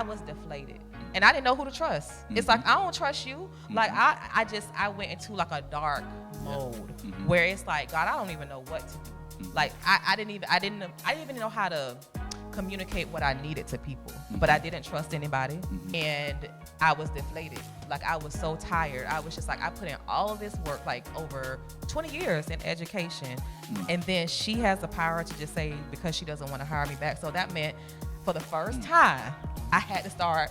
was deflated. And I didn't know who to trust. It's like, I don't trust you. Like, I went into like a dark mode where it's like, God, I don't even know what to do. Like, I didn't even know how to communicate what I needed to people, but I didn't trust anybody. And I was deflated. Like, I was so tired. I was just like, I put in all of this work, like over 20 years in education. And then she has the power to just say, because she doesn't want to hire me back. So that meant for the first time, I had to start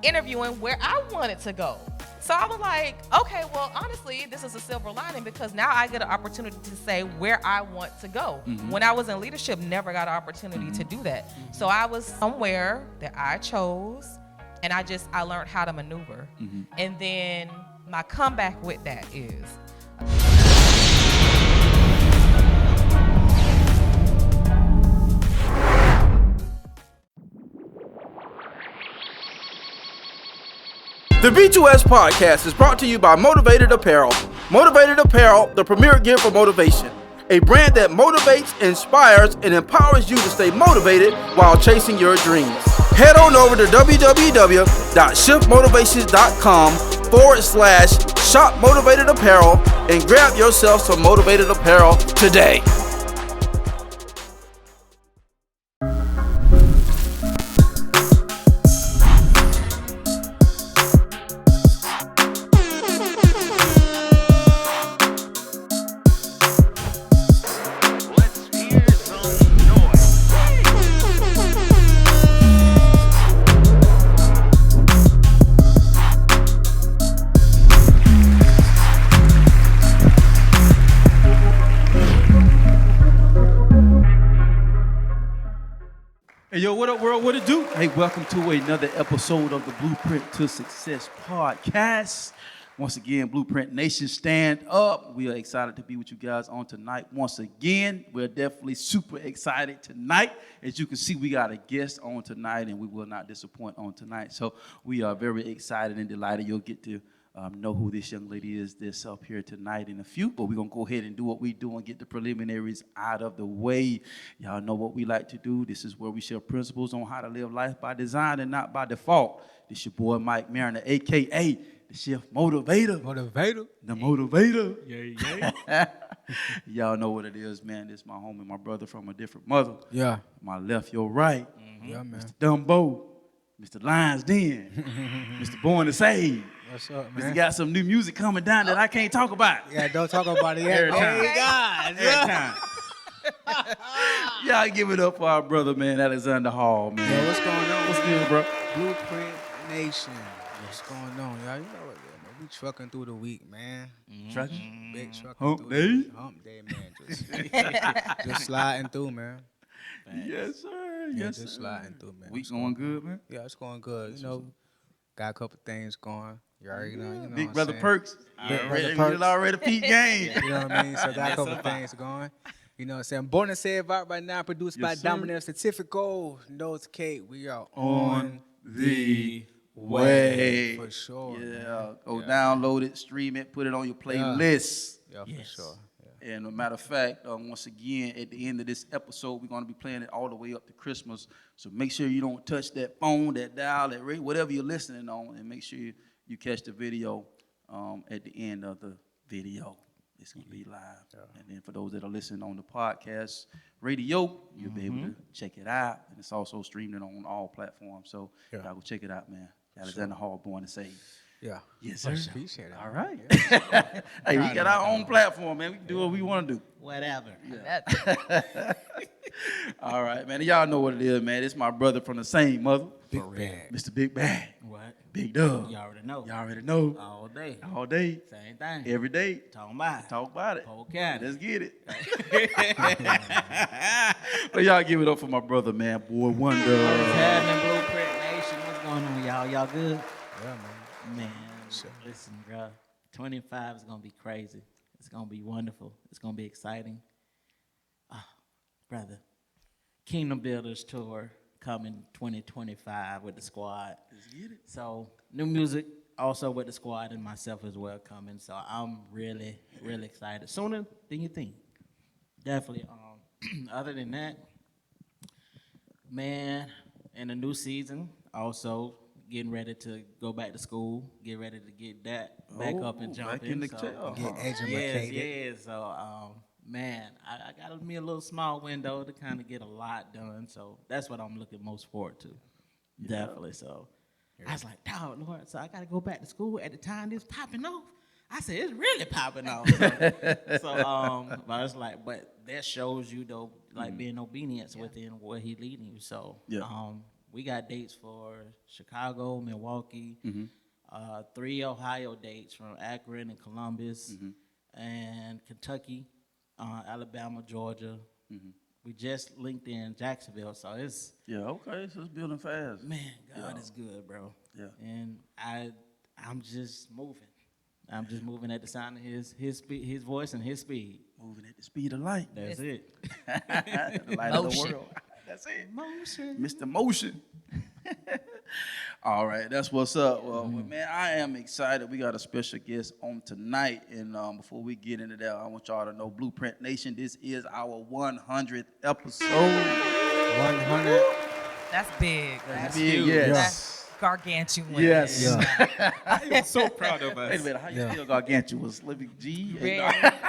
interviewing where I wanted to go. So I was like, okay, well, honestly, this is a silver lining because now I get an opportunity to say where I want to go. When I was in leadership, never got an opportunity to do that. So I was somewhere that I chose, and I learned how to maneuver. And then my comeback with that is, The B2S Podcast is brought to you by Motivated Apparel. Motivated Apparel, the premier gear for motivation. A brand that motivates, inspires, and empowers you to stay motivated while chasing your dreams. Head on over to www.shiftmotivations.com/shop Motivated Apparel and grab yourself some Motivated Apparel today. Hey, yo, what up, world? What it do? Hey, welcome to another episode of the Blueprint to Success Podcast. Once again, Blueprint Nation, stand up. We are excited to be with you guys on tonight. Once again, we're definitely super excited tonight. As you can see, we got a guest on tonight, and we will not disappoint on tonight. So we are very excited and delighted. You'll get to know who this young lady is that's up here tonight in a few, but we're going to go ahead and do what we do and get the preliminaries out of the way. Y'all know what we like to do. This is where we share principles on how to live life by design and not by default. This your boy Mike Mariner, a.k.a. the Chef Motivator. The Motivator. Yeah. Y'all know what it is, man. This is my homie, my brother from a different mother. Yeah. My left, your right. Yeah, man. Mr. Dumbo. Mr. Lions Den. Mr. Born to Save. What's up, Mr. man? got some new music coming down that I can't talk about. Yeah, don't talk about it yet. Every time. Oh, God. Every time. Y'all give it up for our brother, man, Alxndr Hall, man. Yo, what's going on? What's good, bro? Blueprint Nation. What's going on, y'all? You know what, man? We trucking through the week, man. Trucking? Big trucking Hump through day? the week. Hump day, man. Just sliding through, man. Yes, sir. Yeah, Yes, just sir. sliding through, man. Week going good, man? Yeah, it's going good. You know, got a couple things going. You already know. You know Big what Brother I'm saying? Perks. Big Brother We Perks. already peak game. You know what I mean? So got a couple things going. You know what I'm saying? Born to Save out right now, produced by Yes, sir. Dominant Certifico. Notes Kate. We are On the way. For sure. Yeah. Go download it, stream it, put it on your playlist. Yeah, for sure. Yeah. And a matter of fact, once again, at the end of this episode, we're going to be playing it all the way up to Christmas. So make sure you don't touch that phone, that dial, that radio, whatever you're listening on, and make sure you catch the video at the end of the video. It's going to be live. Yeah. And then for those that are listening on the podcast radio, you'll be able to check it out. And it's also streaming on all platforms. So y'all go check it out, man. Alxndr Hall, Born to Save. Yeah. Yes, sir. Appreciate it. All right. Hey, we got our own platform, man. We can do what we want to do. Whatever. Yeah. All right, man. Y'all know what it is, man. It's my brother from the same mother. Big Bag. Mr. Big Bag. What? Big Dub. You already know. Y'all already know. All day. All day. Same thing. Every day. Talking about it. Talk about it. Whole county. Let's get it. But y'all give it up for my brother, man. Boy Wonder. What's happening, Blueprint Nation? What's going on, y'all? Y'all good? Yeah, man. Man, listen, bro. 25 is going to be crazy. It's going to be wonderful. It's going to be exciting. Brother, Kingdom Builders Tour coming 2025 with the squad. Let's get it. So, new music also with the squad and myself as well coming. So, I'm really, really excited. Sooner than you think. Definitely. Other than that, man, in a new season, Also, getting ready to go back to school, get ready to get that back up and back jumping. in the So, tail. Get educated. yes. So, man, I got me a little small window to kind of get a lot done. So that's what I'm looking most forward to. Definitely. So I was like, dog, Lord, so I got to go back to school at the time this popping off. I said, it's really popping off. But it's like, but that shows you though, like being obedience within what he leading you. So, we got dates for Chicago, Milwaukee, 3 Ohio dates from Akron and Columbus, and Kentucky, Alabama, Georgia. We just linked in Jacksonville, so it's okay. So it's building fast. man, God is good, bro. Yeah. And I'm just moving. I'm just moving at the sound of his speed, his voice, and his speed. Moving at the speed of light. That's it. The light of the Motion. world. That's it. Motion. Mr. Motion. All right, that's what's up. Well, man, I am excited. We got a special guest on tonight. And before we get into that, I want y'all to know, Blueprint Nation, this is our 100th episode. 100. That's big. That's big, yes. That's gargantuan. Yes. Yeah. I am so proud of us. Wait a minute, how you Yeah. spell gargantuous? Let me G.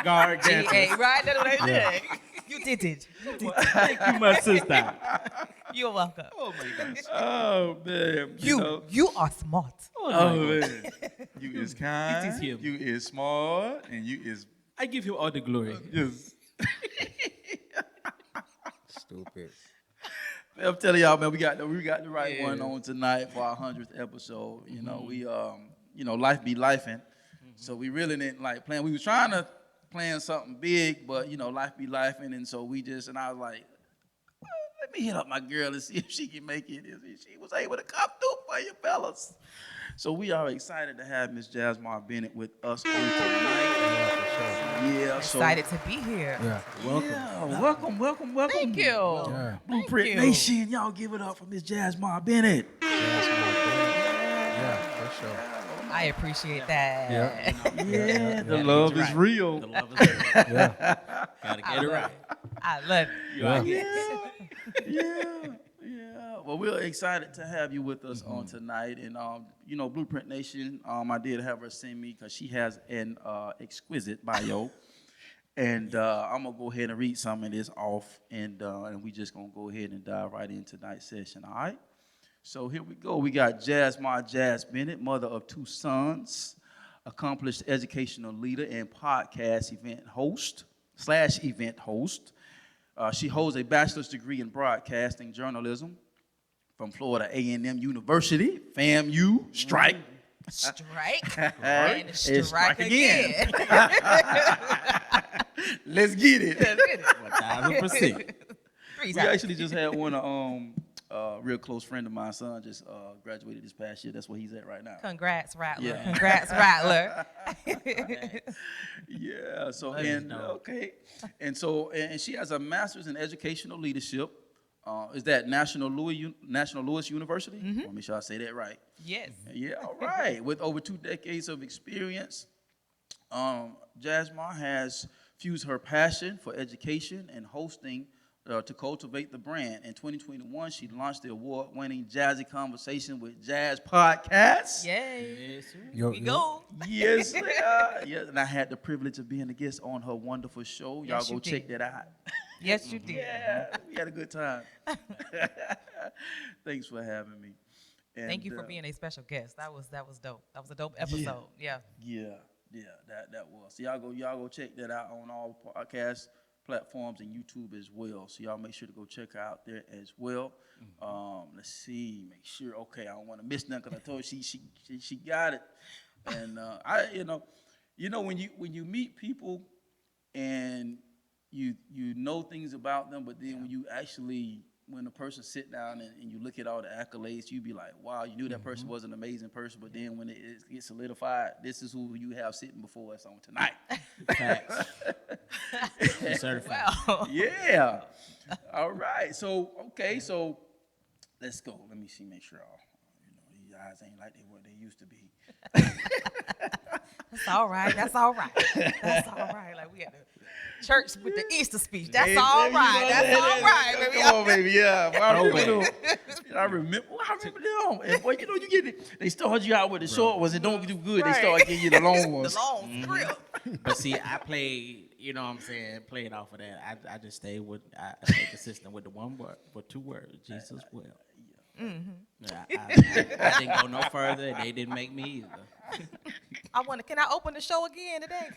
Gargantuous. G-A, right? That's what I said. You did it. Thank you, my sister. You're welcome. Oh my gosh. Oh man. You are smart. Oh man. You is kind. It is him. You is smart, and you is I give you all the glory. just. Stupid. I'm telling y'all, man, we got the right one on tonight for our 100th episode. You know, we life be lifing, so we really didn't like plan. We was trying to plan something big, but life be lifing, and so and I was like, well, let me hit up my girl and see if she can make it. If she was able to come through for you fellas. So we are excited to have Miss Jasmar Bennett with us on tonight. Yeah, so Excited to be here. Yeah. welcome. Thank you. Yeah. Blueprint you. Nation, y'all give it up for Miss Jasmar Bennett. Yeah, for sure. I appreciate that. Yeah, the love is real. The love is real. Yeah. Gotta get it right. I love it. Yeah. Well, we're excited to have you with us on tonight, and Blueprint Nation. I did have her send me because she has an exquisite bio, and I'm gonna go ahead and read some of this off, and we just gonna go ahead and dive right into tonight's session. All right. So here we go. We got Jasmar Jazz Bennett, mother of 2 sons, accomplished educational leader and podcast event host. She holds a bachelor's degree in broadcasting journalism from Florida A&M University. FAMU, strike. Strike. And And strike again. Let's get it. 1,000%. Three We times. actually just had one, a real close friend of my son just graduated this past year. That's where he's at right now. Congrats, Rattler. Yeah. Congrats, Rattler. Yeah. So That is dope. okay, and she has a master's in educational leadership. Is that National Louis University? Let me make sure I say that right. Yes. Yeah. All right. With over 2 decades of experience, Jasmar has fused her passion for education and hosting to cultivate the brand. In 2021, she launched the award-winning Jazzie Conversation with Jazz Podcast. Yay. Yes, sir. Yo, We go. Yes, yes, and I had the privilege of being a guest on her wonderful show. Y'all Yes, go you check did. that out. Yes, you did. Yeah, we had a good time. Thanks for having me. And, Thank you for being a special guest. That was dope. That was a dope episode. Yeah. Yeah, that was. So y'all go check that out on all podcast platforms and YouTube as well. So y'all make sure to go check her out there as well. Let's see, make sure. Okay, I don't want to miss nothing because I told her she got it. And when you meet people and you know things about them, but then when a person sit down and you look at all the accolades, you be like, wow, you knew that person was an amazing person, but then when it gets solidified, this is who you have sitting before us on tonight. Facts. You're certified. Wow. Yeah. All right. So let's go. Let me see, make sure these eyes ain't like what they used to be. That's all right. That's all right. That's all right. Like we had to church with the Easter speech. That's all right. That's all right, baby. Come on, baby. Yeah. I remember them. I remember them. And boy, you get it. They start you out with the short ones and don't do good. They start giving you the long ones. The long script. But see, I played, you know what I'm saying, played off of that. I just stayed with, I stayed consistent with the one word, for 2 words, Jesus will. Yeah, I didn't go no further, and they didn't make me either. Can I open the show again today?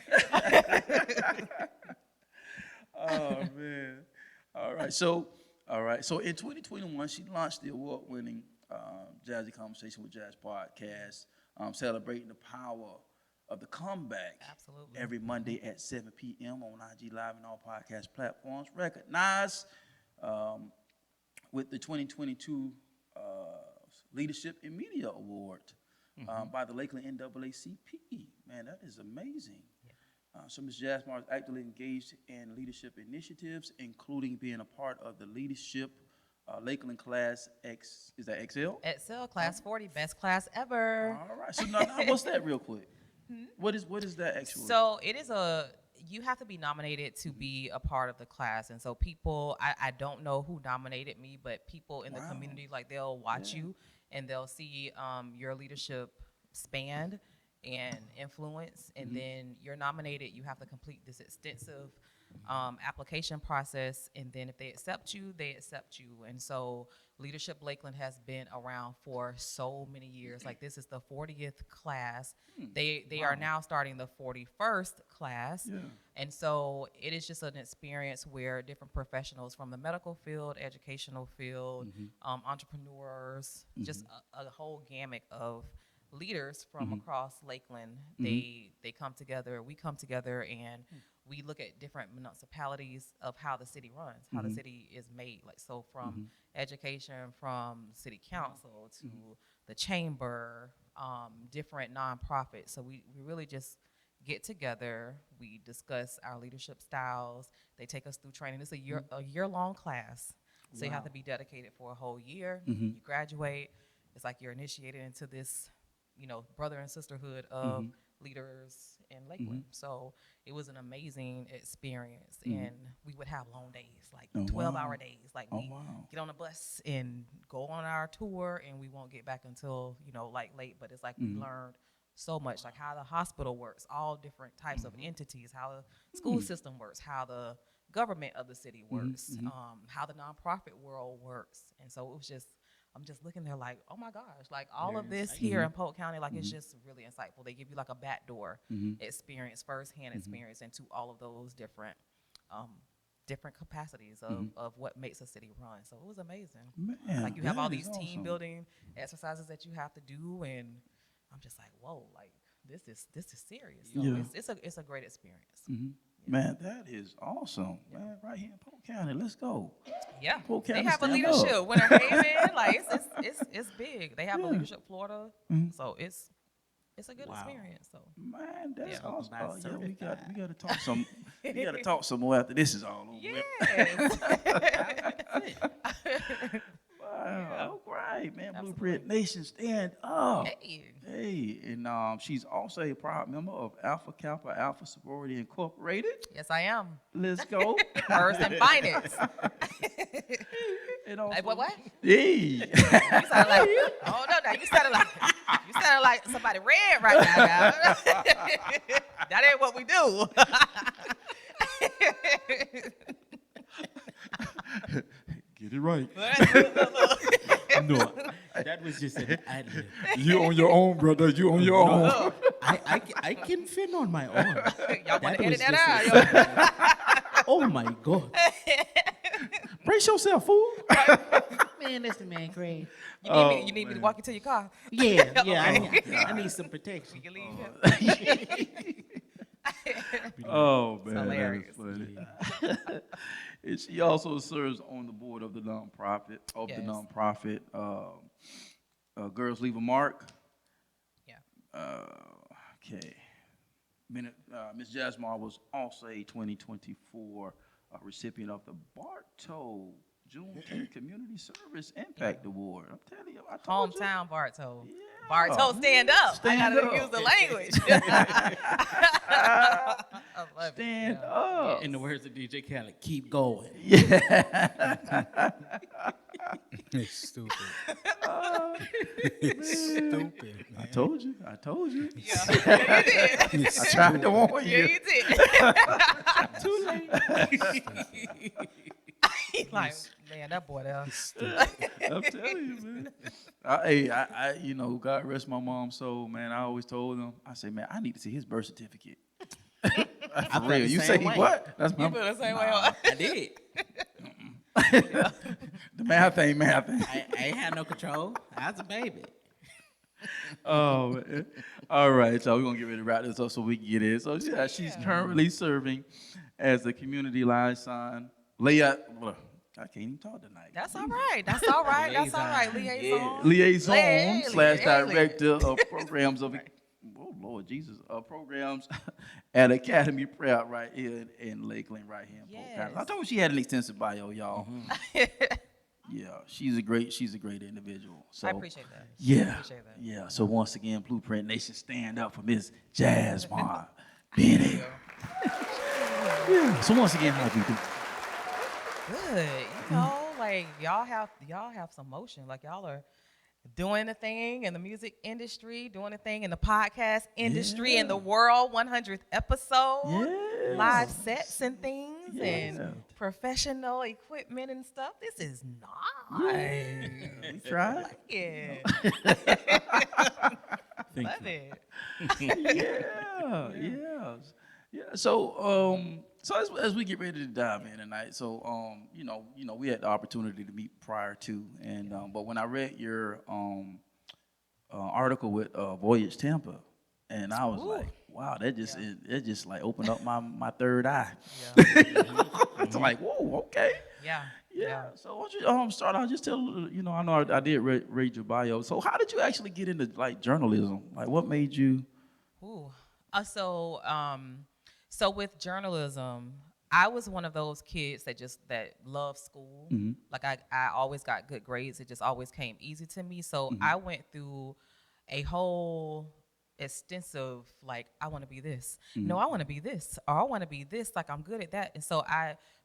Oh man! All right. So in 2021, she launched the award-winning Jazzie Conversation with Jazz podcast, celebrating the power of the comeback. Absolutely. Every Monday at 7 p.m. on IG Live and all podcast platforms. Recognized with the 2022 Leadership in Media Award by the Lakeland NAACP. Man, that is amazing. So Ms. Jasmar is actively engaged in leadership initiatives, including being a part of the Leadership Lakeland Class X. Is that XL? XL Class 40, best class ever. All right. So now what's that real quick? What is that actually? So it is you have to be nominated to be a part of the class. And so people, I don't know who nominated me, but people in the community, like they'll watch you and they'll see your leadership span and influence, and then you're nominated. You have to complete this extensive application process, and then if they accept you, they accept you. And so Leadership Lakeland has been around for so many years. Like, this is the 40th class. They are now starting the 41st class. And so it is just an experience where different professionals from the medical field, educational field, entrepreneurs, just a whole gamut of leaders from across Lakeland, they come together, we come together, and we look at different municipalities of how the city runs, how the city is made. Like, so from education, from city council to the chamber, different nonprofits. So we really just get together, we discuss our leadership styles, they take us through training. It's a year-long class, so you have to be dedicated for a whole year. You graduate, it's like you're initiated into this, brother and sisterhood of leaders in Lakeland. So it was an amazing experience, and we would have long days, like 12-hour days. Like, we get on a bus and go on our tour, and we won't get back until, like late, but it's like we learned so much, like how the hospital works, all different types of entities, how the school system works, how the government of the city works, how the nonprofit world works. And so it was just, I'm just looking there like, oh my gosh, like all of this here in Polk County, like it's just really insightful. They give you like a backdoor experience, firsthand experience into all of those different capacities of what makes a city run. So it was amazing. Man, like, you have all these awesome. team building exercises that you have to do, and I'm just like, whoa, like this is serious. So it's a great experience. Man, that is awesome. Man, right here in Polk County, let's go. Yeah, Polk they County, have a stand leadership. up. Winter Haven, like it's big. They have a leadership Florida, so it's a good experience. So Man, that's Yeah. awesome. Not Oh, yeah, we got certified. to talk some. We got to talk some more after this is all over. yes. Wow, all right, man. Blueprint Nation, stand up. Hey. Hey, and she's also a proud member of Alpha Kappa Alpha Sorority Incorporated. Yes, I am. Let's go. First and finest. And also, Like, what? Hey. You sound like, oh no, you sounded like somebody red right now, guys. That ain't what we do. Get it right. No, that was just an ad-lib. You on your own, brother. You on your own. I can fit on my own. Y'all want to edit was that just out? Oh my God. Brace yourself, fool. Man, listen, man, Craig. You need me to walk you to your car? Yeah, I need some protection. You can leave him. Oh, man. hilarious. That's funny. And she also serves on the board of the nonprofit, Girls Leave a Mark. Yeah. Okay. Ms. Jasmar was also a 2024 recipient of the Bartow Juneteenth Community Service Impact Award. I'm telling you, I told you. Hometown Bartow. Barto, stand up. Stand I gotta up. use the language. I love Stand it. up. In the words of DJ Khaled, keep going. It's stupid. It's stupid, man. I told you. Yeah, you did. I tried to warn Yeah, you. you did. Too late. He's like, man, that boy there. I'm telling you, man. I you know, God rest my mom's soul, man. I always told him, I say, man, I need to see his birth certificate. I For real. You say what? That's my. You feel the same way. I did. The math ain't math. I ain't had no control. I was a baby. Oh, man. All right, so we're gonna get ready to wrap this up so we can get in. So yeah, she's currently serving as the community liaison. I can't even talk tonight. That's all right. That's all right. That's all right. Liaison. Liaison slash Liaison. director of programs of, oh Lord Jesus, programs at Academy Prep right here in Lakeland, right here in Polk County. I told you she had an extensive bio, y'all. Yeah, she's a great individual. So I appreciate that. yeah, I appreciate that. yeah. So once again, Blueprint Nation, stand up for Miss Jasmar Bennett. Yeah. So once again, how do you do? Good. You know, like y'all have some motion. Like y'all are doing the thing in the music industry, doing the thing in the podcast industry, in the world 100th episode, Yes. live sets and things, Yeah. and professional equipment and stuff. This is nice. We tried. Yeah. Thank Love you. it. Yeah. So as we get ready to dive in tonight, so you know, we had the opportunity to meet prior to, and but when I read your article with Voyage Tampa, and I was like, wow, that just like opened up my third eye. It's like, whoa, okay. Yeah. So why don't you start out? Just tell, I know I did read your bio. So how did you actually get into like journalism? Like what made you? Ooh. So with journalism, I was one of those kids that loved school. Mm-hmm. Like I always got good grades. It just always came easy to me. So I went through a whole extensive, like, I want to be this. No, I want to be this. Or I want to be this. Like, I'm good at that. And so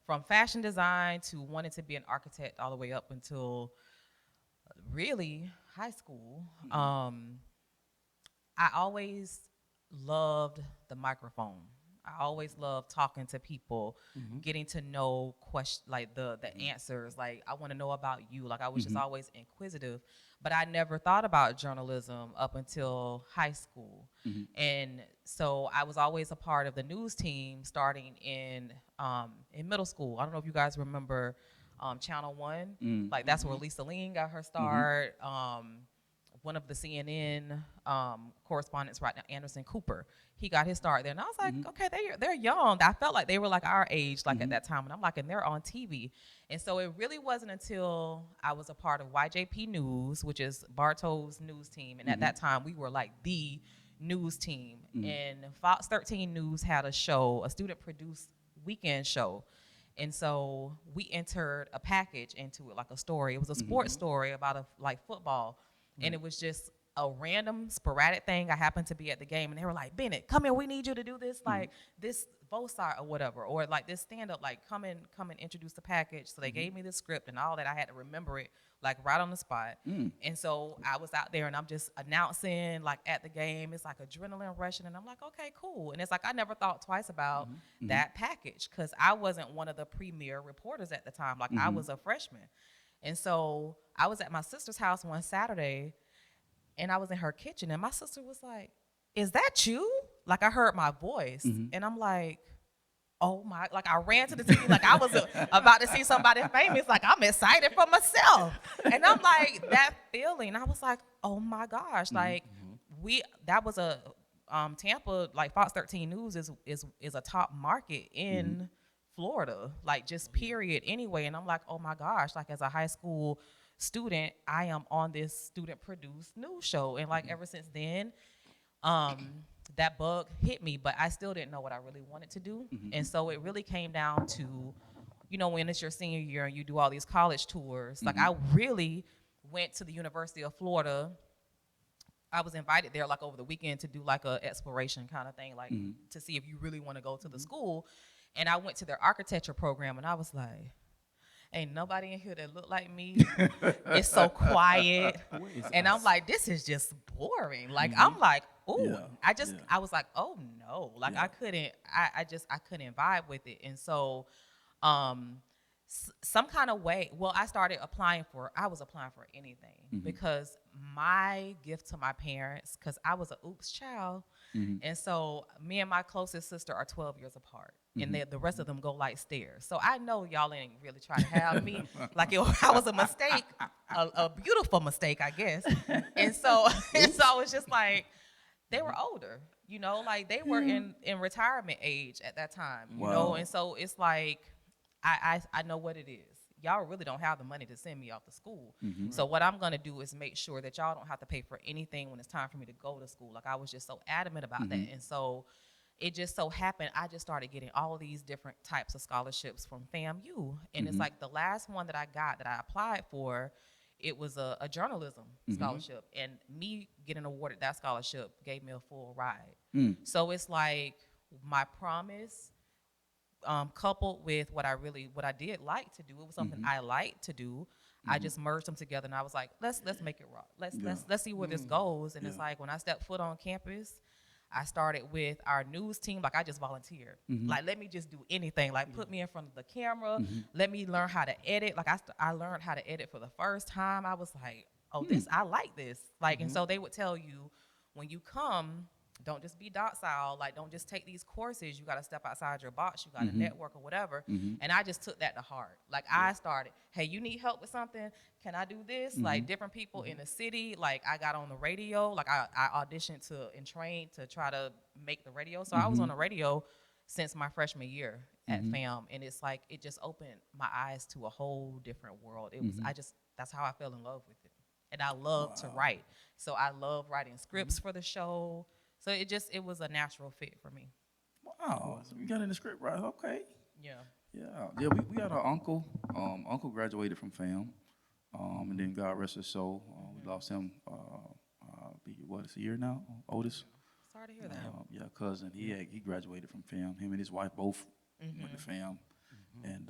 from fashion design to wanting to be an architect all the way up until really high school, I always loved the microphone. I always loved talking to people, getting to know the answers. Like, I want to know about you. Like, I was just always inquisitive, but I never thought about journalism up until high school. And so I was always a part of the news team starting in middle school. I don't know if you guys remember Channel 1. Like, that's where Lisa Ling got her start. One of the CNN correspondents right now, Anderson Cooper, he got his start there. And I was like, okay, they're young. I felt like they were like our age, like at that time. And I'm like, and they're on TV. And so it really wasn't until I was a part of YJP News, which is Bartow's news team. And at that time, we were like the news team. And Fox 13 News had a show, a student-produced weekend show. And so we entered a package into it, like a story. It was a sports story about football. And it was just a random, sporadic thing. I happened to be at the game, and they were like, Bennett, come here, we need you to do this, like, this both side or whatever, or like this stand-up, like, come and introduce the package. So they gave me the script and all that. I had to remember it, like, right on the spot. And so I was out there, and I'm just announcing, like, at the game. It's like adrenaline rushing, and I'm like, okay, cool. And it's like I never thought twice about that package because I wasn't one of the premier reporters at the time. Like, I was a freshman. And so I was at my sister's house one Saturday, and I was in her kitchen, and my sister was like, is that you? Like, I heard my voice, and I'm like, oh my, like, I ran to the TV, like I was about to see somebody famous, like, I'm excited for myself. And I'm like, that feeling, I was like, oh my gosh, like, that was a, Tampa, like, Fox 13 News is a top market in Florida, like, just period anyway. And I'm like, oh my gosh, like, as a high school student, I am on this student produced news show. And like ever since then, that bug hit me, but I still didn't know what I really wanted to do. And so it really came down to, when it's your senior year and you do all these college tours, like I really went to the University of Florida I was invited there like over the weekend to do like a exploration kind of thing, like to see if you really want to go to the school. And I went to their architecture program, and I was like, ain't nobody in here that look like me. It's so quiet. And I'm like, this is just boring. Like, I'm like, ooh. I was like, oh no. Like I couldn't vibe with it. And so some kind of way, well, I was applying for anything because my gift to my parents, because I was an oops child. And so me and my closest sister are 12 years apart. And the rest of them go like stairs. So I know y'all ain't really trying to have me. Like I was a mistake, a beautiful mistake, I guess. And so I was just like, they were older, you know, like they were in retirement age at that time, you know. And so it's like, I know what it is. Y'all really don't have the money to send me off to school. So what I'm going to do is make sure that y'all don't have to pay for anything when it's time for me to go to school. Like I was just so adamant about that. And so it just so happened I just started getting all of these different types of scholarships from FAMU. And it's like the last one that I got that I applied for, it was a journalism scholarship. And me getting awarded that scholarship gave me a full ride. So it's like my promise coupled with what I did like to do. It was something I liked to do. I just merged them together, and I was like, let's make it rock. Let's see where this goes. And it's like when I stepped foot on campus, I started with our news team. Like I just volunteered. Like let me just do anything. Like put me in front of the camera. Let me learn how to edit. Like I learned how to edit for the first time. I was like, oh, I like this. Like and so they would tell you when you come, don't just be docile. Like, don't just take these courses. You got to step outside your box. You got to network or whatever. And I just took that to heart. Like, I started, hey, you need help with something? Can I do this? Like, different people in the city. Like, I got on the radio. Like, I auditioned and trained to try to make the radio. So I was on the radio since my freshman year at FAM. And it's like, it just opened my eyes to a whole different world. It was, that's how I fell in love with it. And I love to write. So I love writing scripts for the show. So it was a natural fit for me. Wow, so we got in the script, right? Okay. Yeah. We had our uncle. Uncle graduated from FAM, and then God rest his soul. We lost him. It's a year now? Oldest. Sorry to hear that. Cousin. He graduated from FAM. Him and his wife both went to FAM, and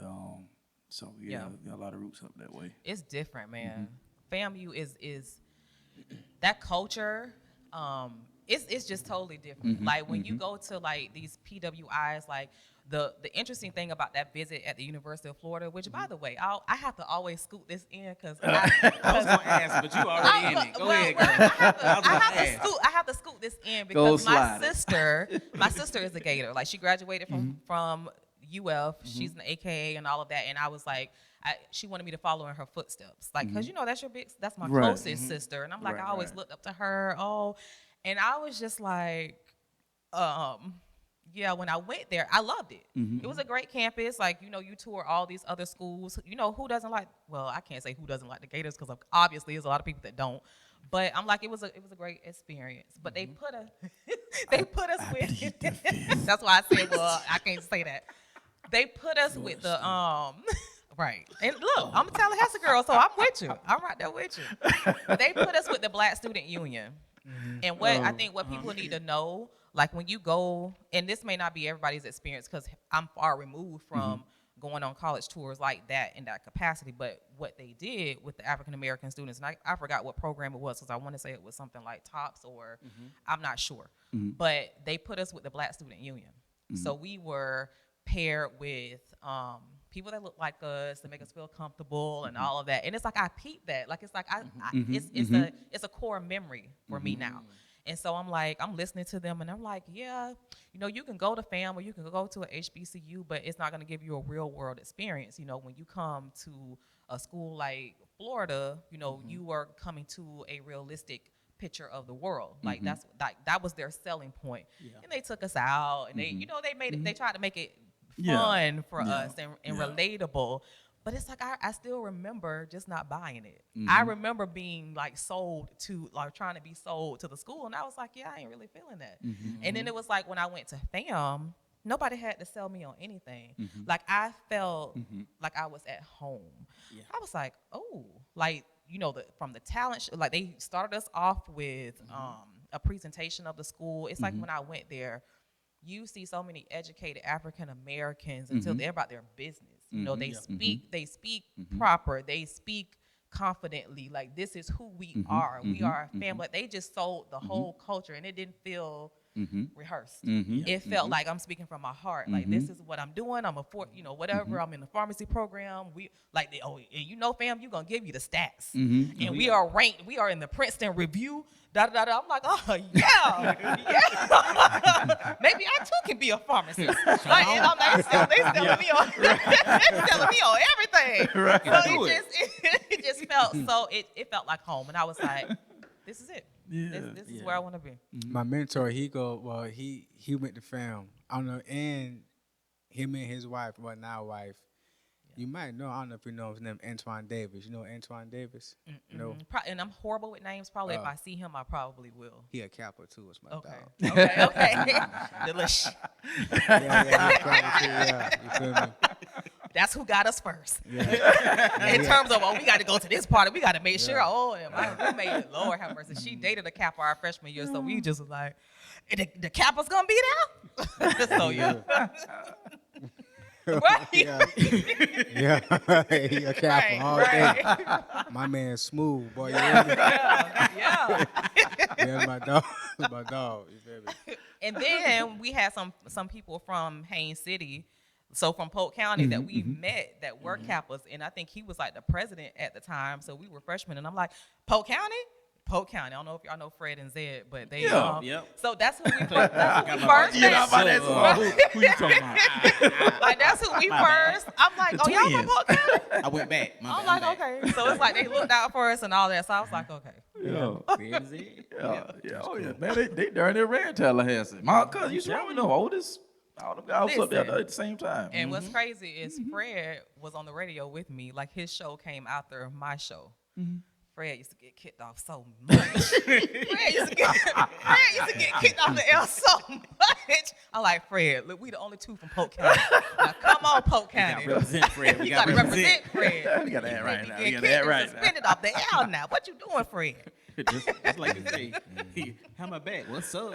so we got a lot of roots up that way. It's different, man. FAMU is that culture. It's just totally different. Like when you go to like these PWIs, like the interesting thing about that visit at the University of Florida, which by the way, I have to always scoot this in because I was gonna ask, but you already in it. Go ahead, girl. I have to scoot this in because my sister is a Gator. Like she graduated from UF. She's an AKA and all of that. And I was like, she wanted me to follow in her footsteps, like because that's my closest sister. And I'm like, I always looked up to her. And I was just like, when I went there, I loved it. It was a great campus. Like, you tour all these other schools. Who doesn't like, well, I can't say who doesn't like the Gators because obviously there's a lot of people that don't. But I'm like, it was a great experience. But they put us with, that's why I said, well, I can't say that. They put us with the, right. And look, I'm a Tallahassee girl, so I'm with you. I'm right there with you. They put us with the Black Student Union. And I think what people need to know, like when you go, and this may not be everybody's experience because I'm far removed from going on college tours like that in that capacity, but what they did with the African-American students, and I forgot what program it was because I want to say it was something like TOPS or I'm not sure, but they put us with the Black Student Union. So we were paired with people that look like us to make us feel comfortable and all of that. And it's like I peeped that. Like it's like it's a core memory for me now. And so I'm like, I'm listening to them and I'm like, yeah, you can go to FAM or you can go to a HBCU, but it's not going to give you a real world experience. When you come to a school like Florida, you are coming to a realistic picture of the world. Like that was their selling point. And they took us out and they tried to make it fun for us and relatable. But it's like I still remember just not buying it. I remember being like trying to be sold to the school, and I was like, I ain't really feeling that. And then it was like when I went to FAM, nobody had to sell me on anything. Like I felt like I was at home. I was like, oh, like from the talent, like they started us off with a presentation of the school. It's like when I went there, you see so many educated African Americans until they're about their business. You know, they speak proper, they speak confidently, like this is who we are. We are a family. They just sold the whole culture, and it didn't feel rehearsed. It felt like I'm speaking from my heart. Like this is what I'm doing. I'm whatever. I'm in the pharmacy program. We like, fam, you gonna give you the stats, and we are ranked. We are in the Princeton Review. I'm like, oh yeah, yeah. Maybe I too can be a pharmacist. Like, and I'm like, they selling me on, selling me on everything. Right. So it just felt it felt like home, and I was like, this is it. Yeah. This is where I want to be. My mentor, he went to film. I don't know, and him and his wife, now wife, you might know. I don't know if you know his name, Antoine Davis. You know Antoine Davis? No. And I'm horrible with names. Probably if I see him, I probably will. He a Kappa too. It's my dog. Okay. Delicious. Yeah. You feel me? That's who got us first. Yeah. In terms of, we got to go to this party. We got to make sure. And my roommate, Lord have mercy, she dated a Kappa our freshman year, so we just was like, the Kappa's gonna be there. So yeah. Right. Yeah. He a Kappa all day. My man smooth, boy. You hear me? Yeah. Yeah, my dog. My dog. You feel me? And then we had some people from Haines City, so from Polk County, that we met that were Kappas, and I think he was like the president at the time. So we were freshmen, and I'm like, Polk County. I don't know if y'all know Fred and Zed, but they. So that's who we first. Who you talking about? Like that's who we first. I'm like, The y'all from twins. Polk County? I went back. I'm like, okay. So it's like they looked out for us and all that. So I was like, okay. Yeah. Yeah. Oh yeah, man, they darn near ran Tallahassee. My cousin used to run with the oldest. All them guys up there at the same time. And what's crazy is Fred was on the radio with me. Like his show came after my show. Fred used to get kicked off so much. Fred used to get kicked off the air so much. I'm like, Fred, look, we the only two from Polk County. Now come on, Polk County. We gotta represent Fred. You gotta represent Fred. We got that right now. We got Get that right now. suspended off the air now. What you doing, Fred? Just like you say, how my back? What's up?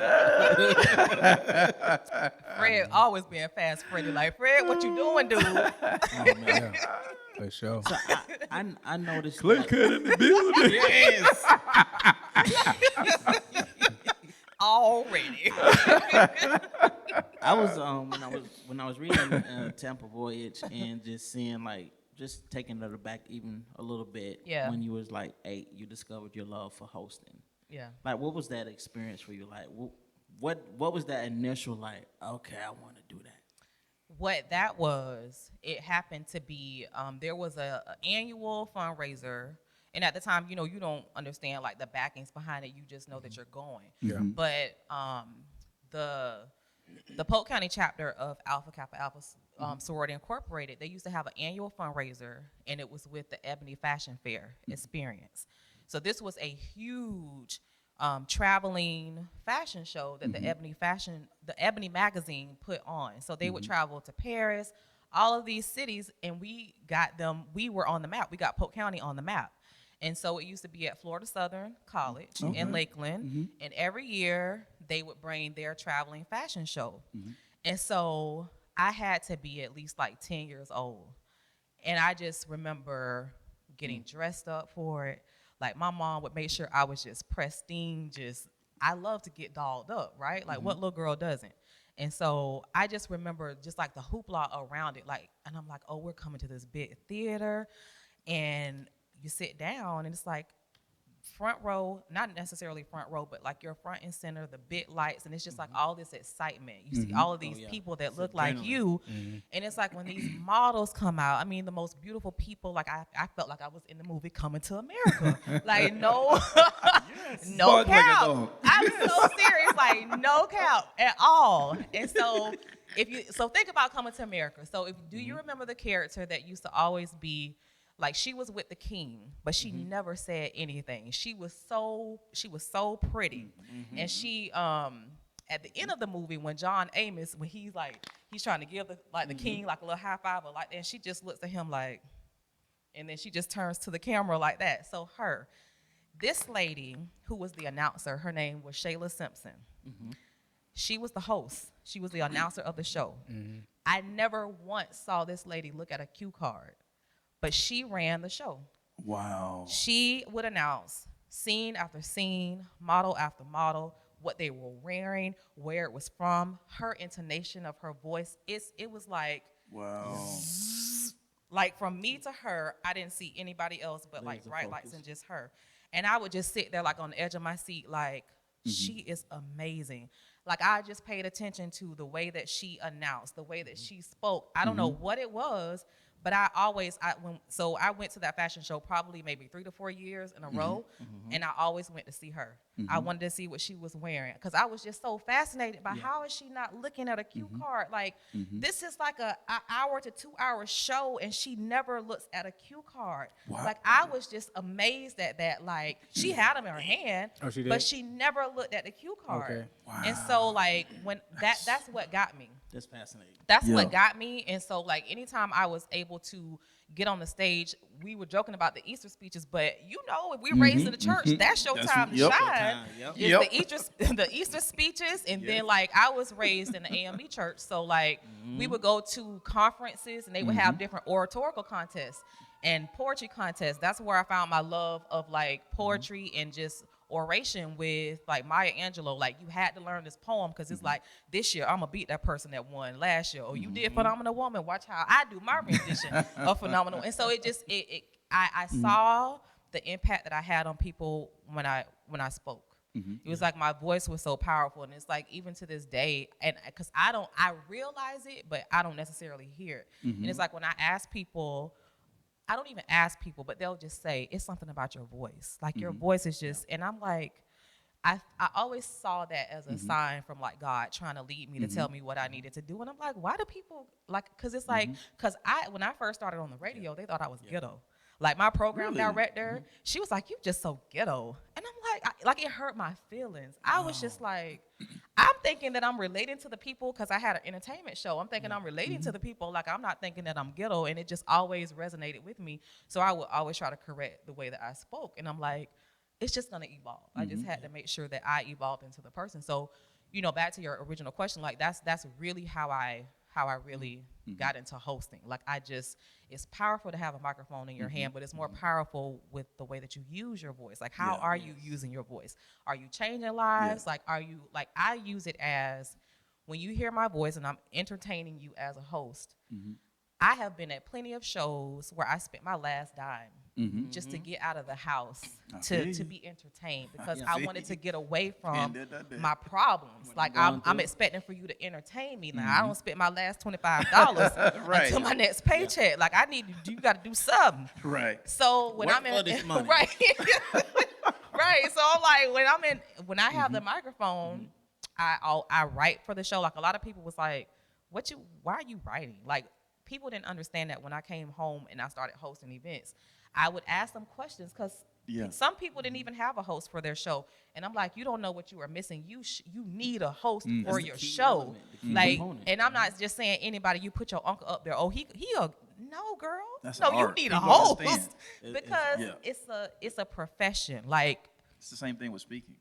Fred always being fast Freddy. Like, Fred, what you doing, dude? Yeah, for sure. So I noticed. Clay cut in the building. Yes. Already. I was when I was reading Tampa Voyage and just seeing just taking it back even a little bit. Yeah. When you was like 8, you discovered your love for hosting. Yeah. Like, what was that experience for you? Like, what was that initial okay, I want to do that. What that was, it happened to be, there was a annual fundraiser, and at the time, you don't understand like the backings behind it. You just know that you're going. Yeah. But the Polk County chapter of Alpha Kappa Alpha Sorority Incorporated, they used to have an annual fundraiser, and it was with the Ebony Fashion Fair experience. So this was a huge traveling fashion show that the Ebony magazine put on. So they would travel to Paris, all of these cities, and we were on the map. We got Polk County on the map. And so it used to be at Florida Southern College in Lakeland. And every year they would bring their traveling fashion show. And so I had to be at least like 10 years old. And I just remember getting dressed up for it. Like my mom would make sure I was just pristine, I love to get dolled up, right? Like what little girl doesn't? And so I just remember just like the hoopla around it, and I'm like, oh, we're coming to this big theater, and you sit down, and it's like front row, not necessarily front row, but like you're front and center, the big lights, and it's just like all this excitement. You see all of these people that look like you, and it's like when these models come out, I mean, the most beautiful people, like I felt like I was in the movie Coming to America. Like no cap. I'm so serious, like no cap at all. And so think about Coming to America. So do you remember the character that used to always be like, she was with the king, but she never said anything. She was so pretty. And she at the end of the movie, when John Amos, when he's trying to give the king like a little high five or like that, and she just looks at him like, And then she just turns to the camera like that. So this lady who was the announcer, her name was Shayla Simpson. She was the host. She was the announcer of the show. I never once saw this lady look at a cue card, but she ran the show. Wow. She would announce scene after scene, model after model, what they were wearing, where it was from, her intonation of her voice. It was like, wow. Like from me to her, I didn't see anybody else but like bright lights and just her. And I would just sit there like on the edge of my seat like, she is amazing. Like I just paid attention to the way that she announced, the way that she spoke. I don't know what it was, but I went to that fashion show probably maybe 3 to 4 years in a row, and I always went to see her. I wanted to see what she was wearing because I was just so fascinated by how is she not looking at a cue card? Like this is like an hour to 2 hour show, and she never looks at a cue card. Wow. Like I was just amazed at that. Like she had them in her hand, but she never looked at the cue card. Okay. Wow. And so like when that's what got me. That's fascinating. That's what got me. And so like anytime I was able to get on the stage, we were joking about the Easter speeches, but you know, if we're raised in the church, that's your time to shine. It's the Easter speeches. And then like I was raised in the AME church. So like we would go to conferences and they would have different oratorical contests and poetry contests. That's where I found my love of like poetry and just oration with like Maya Angelou. Like you had to learn this poem because it's like this year I'm gonna beat that person that won last year. Or you did Phenomenal Woman. Watch how I do my rendition of Phenomenal. And so I saw the impact that I had on people when I spoke. It was like my voice was so powerful, and it's like even to this day, and because I realize it, but I don't necessarily hear it. And it's like when I ask people. I don't even ask people, but they'll just say, it's something about your voice. Like your voice is just, and I'm like, I always saw that as a sign from like God trying to lead me to tell me what I needed to do. And I'm like, why do people like, cause it's like, cause when I first started on the radio, they thought I was ghetto. Like my program director, she was like, you just so ghetto. And I'm like, it hurt my feelings. I was just like, I'm thinking that I'm relating to the people because I had an entertainment show. I'm thinking I'm relating to the people. Like I'm not thinking that I'm ghetto, and it just always resonated with me. So I would always try to correct the way that I spoke. And I'm like, it's just gonna evolve. I just had to make sure that I evolved into the person. So, you know, back to your original question, like that's really how I really got into hosting. Like it's powerful to have a microphone in your hand, but it's more powerful with the way that you use your voice. Like how are you using your voice? Are you changing lives? Like I use it as when you hear my voice and I'm entertaining you as a host. I have been at plenty of shows where I spent my last dime just to get out of the house to be entertained because I wanted to get away from my problems. Like I'm expecting for you to entertain me. Now I don't spend my last $25 until my next paycheck. Like you got to do something. Right. So when I'm in this money. right. So I'm like when I have the microphone, I write for the show. Like a lot of people was like, why are you writing? Like people didn't understand that when I came home and I started hosting events. I would ask them questions because some people didn't even have a host for their show. And I'm like, you don't know what you are missing. You need a host for your show. Like, and I'm not just saying anybody, you put your uncle up there. Oh, no, girl. You need a host because it's a profession. Like, it's the same thing with speaking.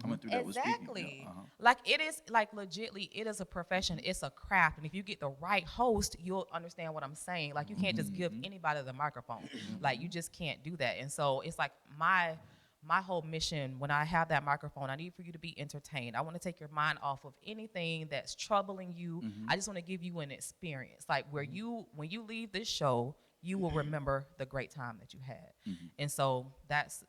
I went through that with speaking. Exactly. Like it is like legitly, it is a profession. It's a craft. And if you get the right host, you'll understand what I'm saying. Like you can't just give anybody the microphone. Like you just can't do that. And so it's like my whole mission when I have that microphone, I need for you to be entertained. I want to take your mind off of anything that's troubling you. I just want to give you an experience. Like when you leave this show, you will remember the great time that you had. And so that's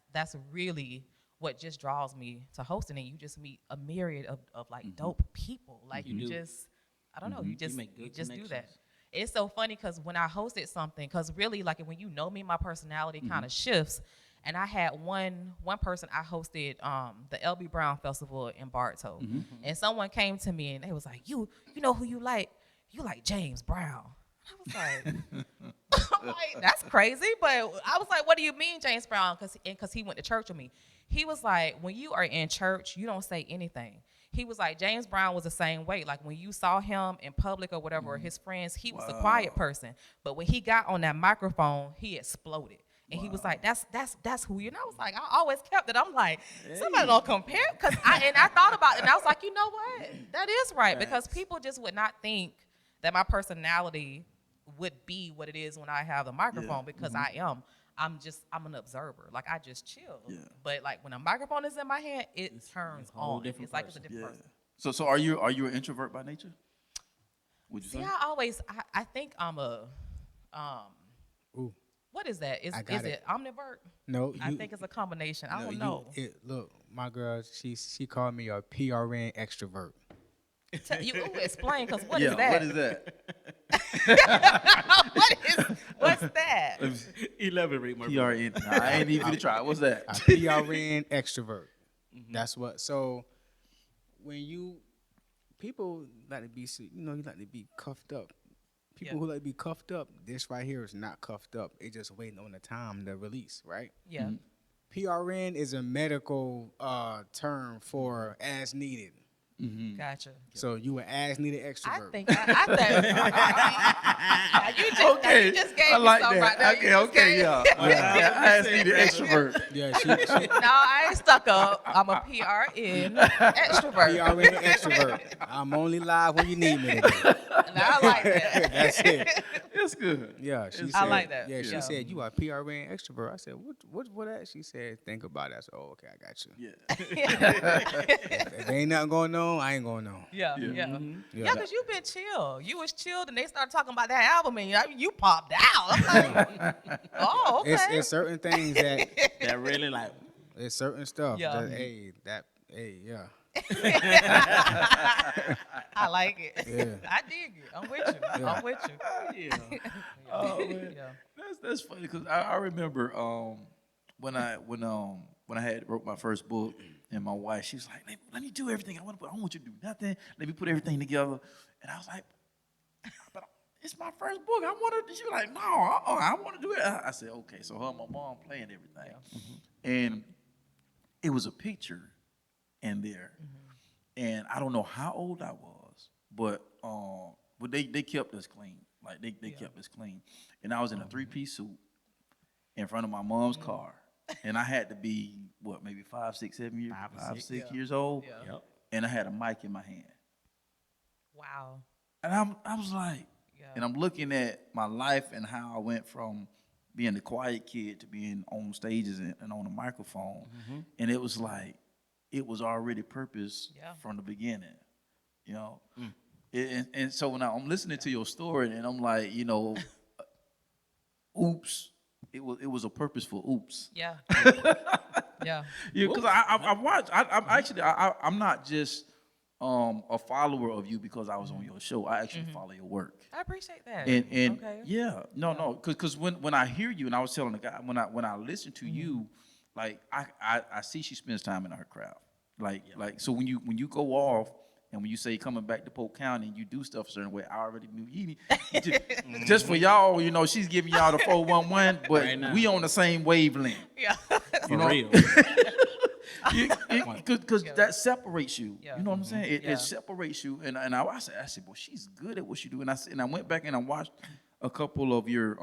really what just draws me to hosting, and you just meet a myriad of like dope people. Like you just, I don't know, you just do that. It's so funny because when I hosted something, because really like when you know me, my personality kind of shifts. And I had one person I hosted the LB Brown Festival in Bartow, and someone came to me and they was like, you know who you like? You like James Brown. I was like, I'm like, that's crazy. But I was like, what do you mean, James Brown? Because he went to church with me. He was like, when you are in church, you don't say anything. he was like, James Brown was the same way. Like when you saw him in public or whatever, or his friends, he was a quiet person. But when he got on that microphone, he exploded. And he was like, that's who you know. I was like, I always kept it. I'm like, somebody gonna compare, cause I thought about it, and I was like, you know what? That is right, because people just would not think that my personality would be what it is when I have the microphone, because I am. I'm an observer. Like, I just chill. Yeah. But like when a microphone is in my hand, it turns on. It's like it's a different person. So are you an introvert by nature? Would you say? I think I'm a what is that? Is it omnivert? No, I think it's a combination. I don't know. Look, my girl, she called me a PRN extrovert. You explain, because what is that? What is that? What's that? Elaborate, my PRN. Nah, I ain't even to try. What's that? A PRN extrovert. That's what. So when people like to be, you like to be cuffed up. People who like to be cuffed up, this right here is not cuffed up. It's just waiting on the time to release, right? Yeah. PRN is a medical term for as needed. Gotcha. So you an as needed extrovert. I think you just gave me something right there. Okay, I need an extrovert. Yeah, No, I ain't stuck up. I'm a PRN extrovert. PRN extrovert. I'm only live when you need me today. I like that. That's it. That's good. Yeah, she said, I like that. Yeah, she said you are PRN extrovert. I said, what that? She said, think about it. I said, oh, okay, I got you. Yeah. If ain't nothing going on, I ain't going on. Yeah, because you've been chill. You was chilled, and they started talking about that album, and you popped out. I'm like, oh, okay. It's certain things that really like. It's certain stuff. Yeah. Yeah. I like it. Yeah. I dig it. I'm with you. Yeah. I'm with you. Yeah. Oh man, that's funny, because I remember when I had wrote my first book, and my wife, she was like, let me do everything. I don't want you to do nothing. Let me put everything together. And I was like, but it's my first book. I want to. She was like, no, I want to do it. I said, okay. So her and my mom playing everything, and it was a picture in there, and I don't know how old I was, but they kept us clean. Like they kept us clean, and I was in a 3-piece suit in front of my mom's car. And I had to be, maybe 5, 6, 7 years, 5, 6 years old. Yeah. Yep. And I had a mic in my hand. Wow. And I was like, and I'm looking at my life and how I went from being the quiet kid to being on stages and on a microphone. And it was like, it was already purpose from the beginning, you know? And so when I'm listening to your story, and I'm like, oops. It was a purposeful oops. Yeah. Yeah. Because I watched. I'm not just a follower of you because I was on your show. I actually follow your work. I appreciate that. And no, because when I hear you, and I was telling the guy, when I listen to you, like I see she spends time in her craft. Like so when you go off. And when you say coming back to Polk County and you do stuff a certain way, I already knew you. Just for y'all, she's giving y'all the 411, but right, we on the same wavelength. Yeah. For real. Because that separates you. Yeah. You know what I'm saying? It separates you. And I said, well, she's good at what she do. And I went back and I watched a couple of your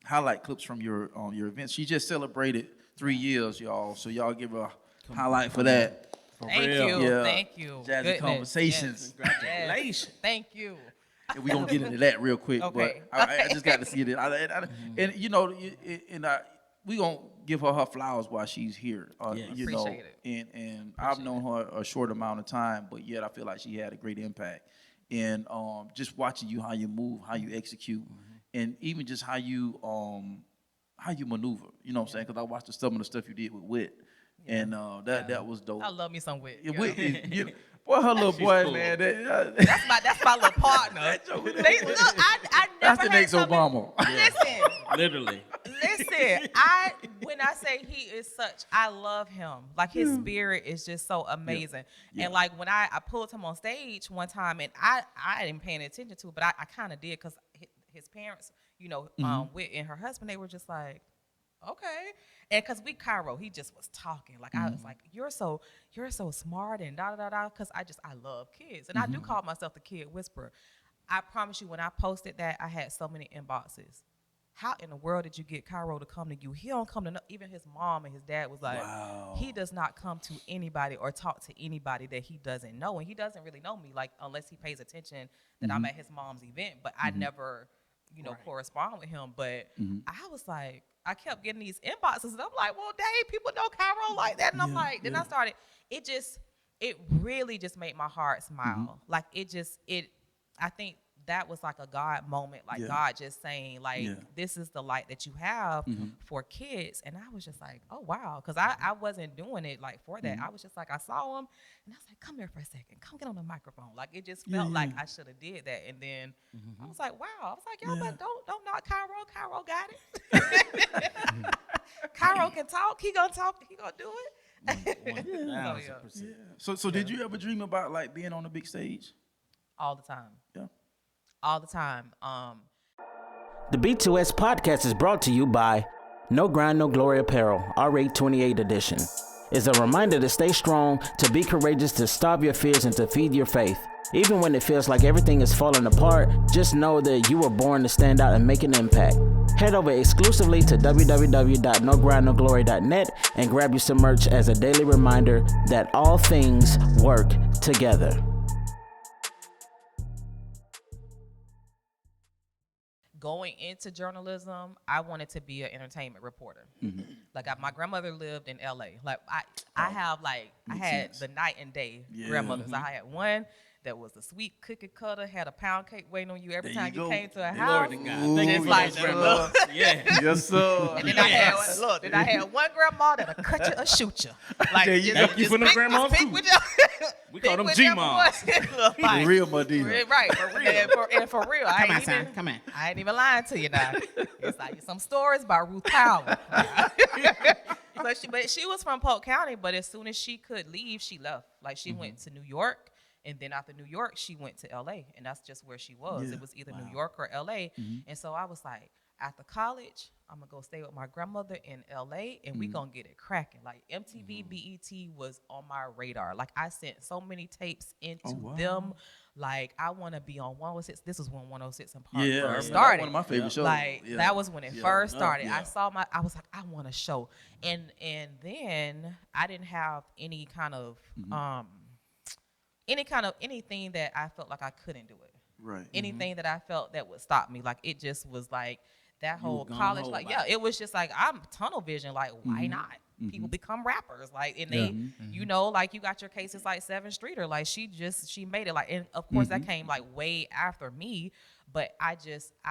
highlight clips from your events. She just celebrated 3 years, y'all. So y'all give her a highlight for that. Thank you. Jazzie Conversations. Yes. Congratulations. Thank you. And we're going to get into that real quick. Okay. But I just got to see it. And, we're going to give her flowers while she's here. Appreciate it. And I've known her a short amount of time, but yet I feel like she had a great impact. And just watching how you move, how you execute, and even just how you maneuver. You know what I'm saying? Because I watched some of the stuff you did with Wit. And that was dope. I love me some Wit. Boy, her little boy, cool. Man. That's my little partner. I never that's the next Obama. Listen. Literally. Listen, when I say he is such, I love him. Like his spirit is just so amazing. Yeah. And like when I pulled him on stage one time, and I didn't pay any attention to it, but I kind of did, because his parents, Wit and her husband, they were just like, okay. And because we Cairo, he just was talking. Like, I was like, you're so smart and da-da-da-da. Because I love kids. And I do call myself the kid whisperer. I promise you, when I posted that, I had so many inboxes. How in the world did you get Cairo to come to you? He don't come to even his mom and his dad was like, he does not come to anybody or talk to anybody that he doesn't know. And he doesn't really know me, like, unless he pays attention that I'm at his mom's event. But I never, correspond with him. But I was like, I kept getting these inboxes, and I'm like, well, dang, people know Cairo like that. And I'm like, then I started, it really just made my heart smile. Like, I think that was like a God moment, like God just saying, like, this is the light that you have for kids. And I was just like, oh, wow. Because I wasn't doing it, like, for that. I was just like, I saw him, and I was like, come here for a second. Come get on the microphone. Like, it just felt like I should have did that. And then I was like, wow. I was like, but don't knock Cairo. Cairo got it. Cairo can talk. He gonna talk. He gonna do it. So did you ever dream about, like, being on a big stage? All the time. Yeah. All the time. The B2S Podcast is brought to you by No Grind, No Glory Apparel, RH28 edition. It's a reminder to stay strong, to be courageous, to starve your fears, and to feed your faith. Even when it feels like everything is falling apart, just know that you were born to stand out and make an impact. Head over exclusively to www.nogrindnoglory.net and grab you some merch as a daily reminder that all things work together. Going into journalism, I wanted to be an entertainment reporter. Like, my grandmother lived in LA. Like, I had the night and day grandmothers. I had one that was a sweet cookie cutter, had a pound cake waiting on you every time you came to a house. Just like grandma. Yes, sir. And then I had one grandma that'll cut you or shoot you. Like, you from the grandmas too. We call them G-moms. Like, real Medina. Right, for real. And for real. Come on. I ain't even lying to you now. It's like some stories by Ruth Powell. But she was from Polk County, but as soon as she could leave, she left. Like, she went to New York. And then after New York, she went to LA, and that's just where she was. Yeah. It was either New York or LA. And so I was like, after college, I'm going to go stay with my grandmother in LA, and we going to get it cracking. Like, MTV, BET was on my radar. Like, I sent so many tapes into them. Like, I want to be on 106. This was when 106 and Park first started. One of my favorite shows. Like, that was when it first started. I was like, I want a show. And then I didn't have any kind of, anything that I felt like I couldn't do it. Right. Anything that I felt that would stop me. Like, it just was like that whole college. Like, it was just like, I'm tunnel vision. Like, why not? People become rappers. Like, and they, like, you got your cases like 7th Streeter. Like, she made it. Like, and of course that came like way after me. But I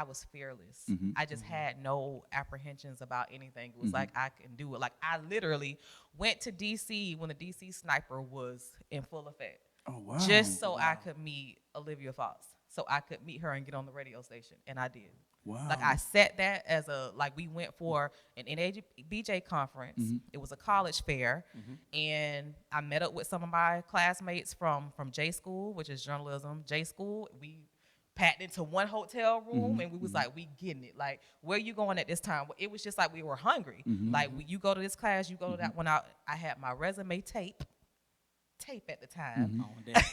was fearless. I just had no apprehensions about anything. It was like, I can do it. Like, I literally went to DC when the DC sniper was in full effect. Oh, wow. Just so I could meet Olivia Fox. So I could meet her and get on the radio station. And I did. Wow. Like, I set that as we went for an NABJ conference. It was a college fair. And I met up with some of my classmates from J School, which is journalism. J School, we packed into one hotel room, and we was like, we getting it. Like, where you going at this time? It was just like we were hungry. Like, you go to this class, you go to that one. I had my resume tape at the time. On deck.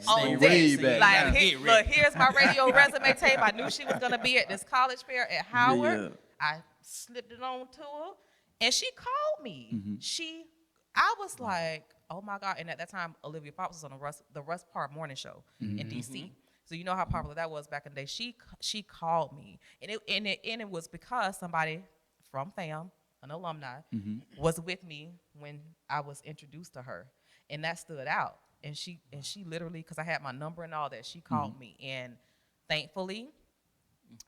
Like, look, here's my radio resume tape. I knew she was going to be at this college fair at Howard. I slipped it on to her, and she called me. I was like, oh my God. And at that time, Olivia Fox was on the Russ Parr morning show in DC. So you know how popular that was back in the day. She called me, and it was because somebody from FAM, an alumni, was with me when I was introduced to her. And that stood out. And she literally, because I had my number and all that, she called me. And thankfully,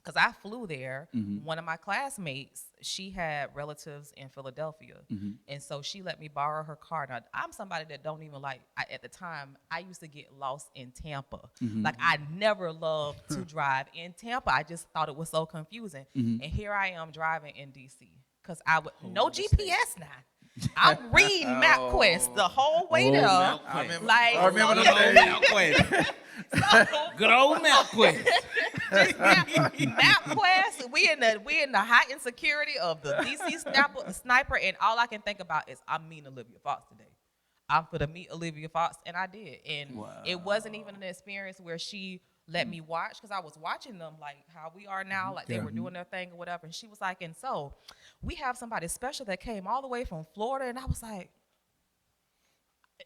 because I flew there, one of my classmates, she had relatives in Philadelphia. And so she let me borrow her car. Now, I'm somebody that don't even at the time, I used to get lost in Tampa. Like, I never loved to drive in Tampa. I just thought it was so confusing. And here I am driving in D.C. because no GPS now. I'm reading MapQuest the whole way there. I remember the MapQuest. Good old MapQuest. just MapQuest. We in the heightened security of the DC sniper, and all I can think about is I'm meeting Olivia Fox today. I'm gonna meet Olivia Fox, and I did. And it wasn't even an experience where she let me watch, because I was watching them like how we are now, like they were doing their thing or whatever. And she was like, and so we have somebody special that came all the way from Florida, and I was like,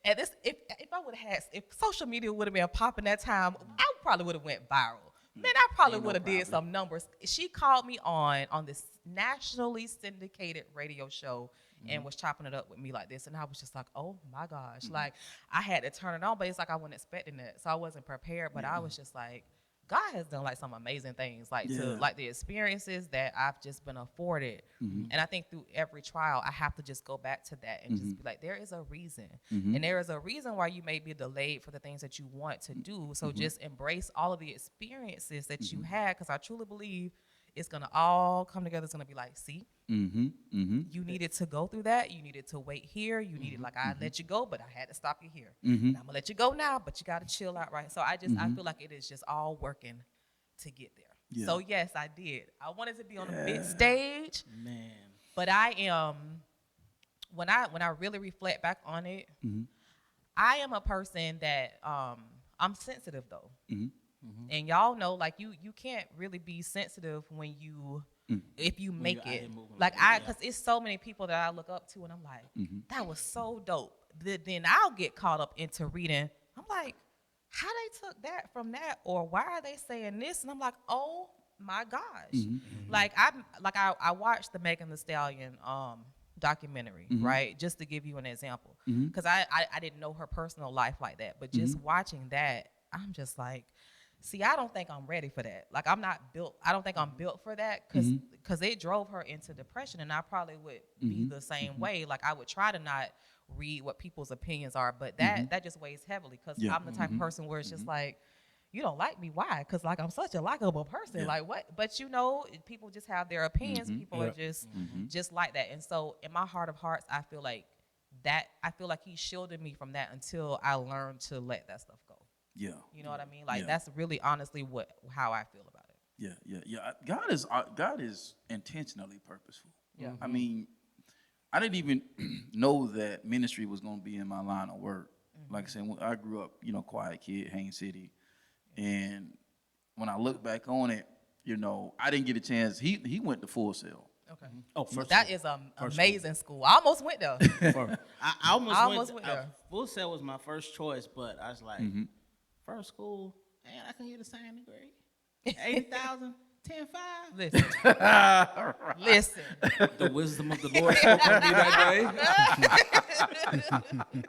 at this, if I would have had, if social media would have been popping that time, I probably would have went viral. Man, I probably would have did some numbers. She called me on this nationally syndicated radio show and was chopping it up with me like this. And I was just like, oh my gosh. Like, I had to turn it on, but it's like I wasn't expecting it. So I wasn't prepared, but I was just like, God has done like some amazing things, like to like the experiences that I've just been afforded. And I think through every trial, I have to just go back to that and just be like, there is a reason. And there is a reason why you may be delayed for the things that you want to do. So just embrace all of the experiences that you had, because I truly believe it's going to all come together. It's going to be like, see, you needed to go through that. You needed to wait here. You needed, like, I let you go, but I had to stop you here. And I'm going to let you go now, but you got to chill out, right? So I feel like it is just all working to get there. Yeah. So, yes, I did. I wanted to be on a big stage. Man. But I am, when I really reflect back on it, I am a person that, I'm sensitive, though. And y'all know, like, you can't really be sensitive when you, if you make it. Like, because it's so many people that I look up to, and I'm like, that was so dope. Then I'll get caught up into reading. I'm like, how they took that from that, or why are they saying this? And I'm like, oh my gosh. Like, I watched the Megan Thee Stallion documentary, right? Just to give you an example. Because I didn't know her personal life like that. But just watching that, I'm just like, see, I don't think I'm ready for that. Like, I'm not built. I don't think I'm built for that, because it drove her into depression, and I probably would be the same way. Like, I would try to not read what people's opinions are, but that just weighs heavily, because I'm the type of person where it's just like, you don't like me, why? Because, like, I'm such a likable person. Like, what? But, you know, people just have their opinions. People are just like that. And so in my heart of hearts, I feel like he shielded me from that until I learned to let that stuff go. Yeah. You know what I mean? Like, that's really honestly how I feel about it. Yeah. God is intentionally purposeful. Yeah. I mean, I didn't even know that ministry was going to be in my line of work. Like I said, I grew up, quiet kid, Haines City. And when I look back on it, I didn't get a chance. He went to Full Sail. Okay. Oh, that is an amazing school. I almost went there. I almost went there. Full Sail was my first choice, but I was like, first school, man, I can get the same degree. 80,000, 10.5. Listen. Listen. The wisdom of the Lord spoke to me that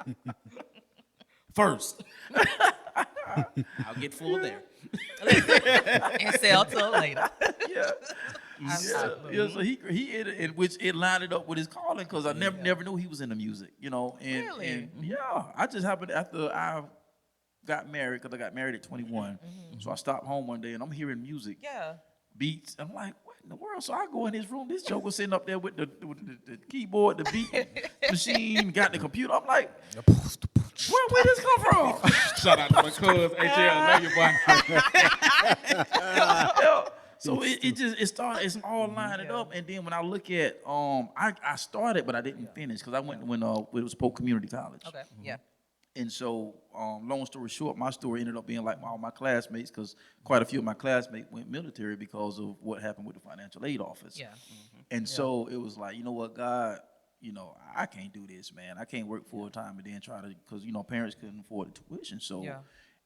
day. First. I'll get full there. And sell till later. So he which it lined it up with his calling, because I never knew he was into music, And I just happened after I got married, because I got married at 21. So I stopped home one day and I'm hearing music, beats. I'm like, what in the world? So I go in his room. This joker sitting up there with the keyboard, the beat machine, got the computer. I'm like, where this come from? Shout out to my cuz. I know you, boy. So it's all lining up. And then when I look at, I started, but I didn't finish, because I went when it was Polk Community College. Okay, yeah. And so, long story short, my story ended up being like all my classmates, because quite a few of my classmates went military because of what happened with the financial aid office. Yeah. And so it was like, you know what, God, I can't do this, man. I can't work full time and then try to, because, parents couldn't afford the tuition. So,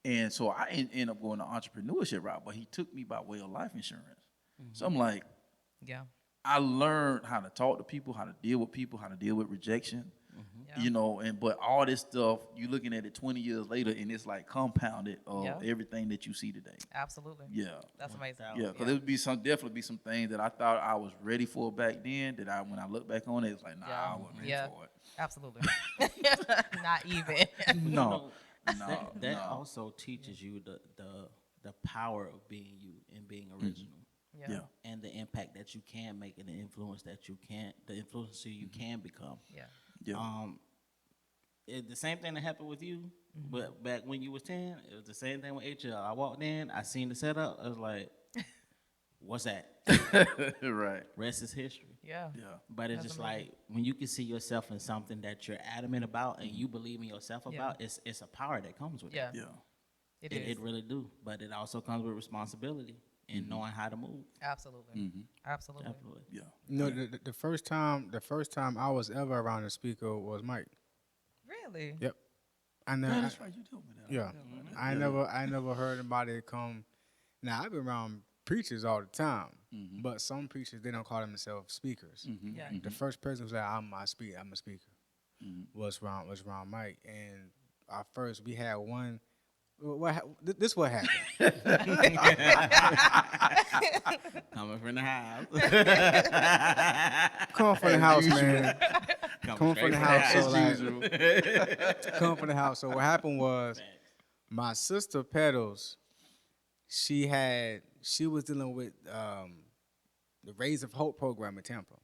and so I ended up going the entrepreneurship route, but he took me by way of life insurance. So I'm like, I learned how to talk to people, how to deal with people, how to deal with rejection. But all this stuff, you're looking at it 20 years later, and it's like compounded of everything that you see today. Absolutely. Yeah. That's amazing. Yeah, because there would be definitely be some things that I thought I was ready for back then that when I look back on it, it's like, I wasn't ready for it. Absolutely. Not even. No. That also teaches you the power of being you and being original. Yeah. And the impact that you can make, and the influencer you can become. Yeah. The same thing that happened with you, but back when you was 10, it was the same thing with HL. I walked in, I seen the setup, I was like, what's that? Right. Rest is history. Yeah. Yeah. But it's just like when you can see yourself in something that you're adamant about and you believe in yourself about, it's a power that comes with Yeah. it. Yeah. It really do. But it also comes with responsibility and knowing how to move. Absolutely. Absolutely. Definitely. Yeah. You know, the first time I was ever around a speaker was Mike. Really? Yep. I never. Yeah, that's right. You told me that. Yeah. I never heard anybody come. Now I've been around preachers all the time, but some preachers they don't call themselves speakers. Yeah. The first person who said I'm a speaker was around Mike, and our first we had one. This what happened. Coming from the house. Come from the house, man. Come from the house. So come from the house. So what happened was, my sister Pedals, she was dealing with the Rays of Hope program in Tampa.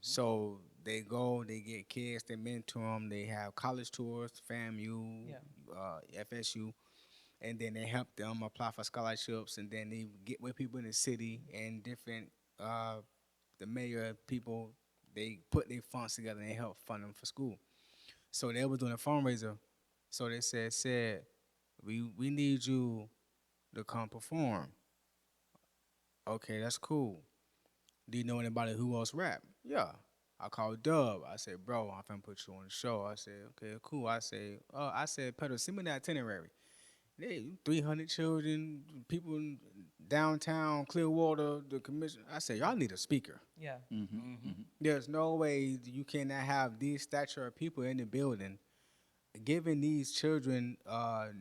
So they get kids, they mentor them, they have college tours, FAMU, FSU, and then they help them apply for scholarships, and then they get with people in the city and different, the mayor people, they put their funds together and they help fund them for school. So they were doing a fundraiser. So they said, we need you to come perform. Okay, that's cool. Do you know anybody who else rap? Yeah. I called Dub. I said, bro, I'm finna put you on the show. I said, okay, cool. I said, Pedro, send me the itinerary. They 300 children, people in downtown Clearwater, the commission. I said, y'all need a speaker. Yeah. There's no way you cannot have these stature of people in the building giving these children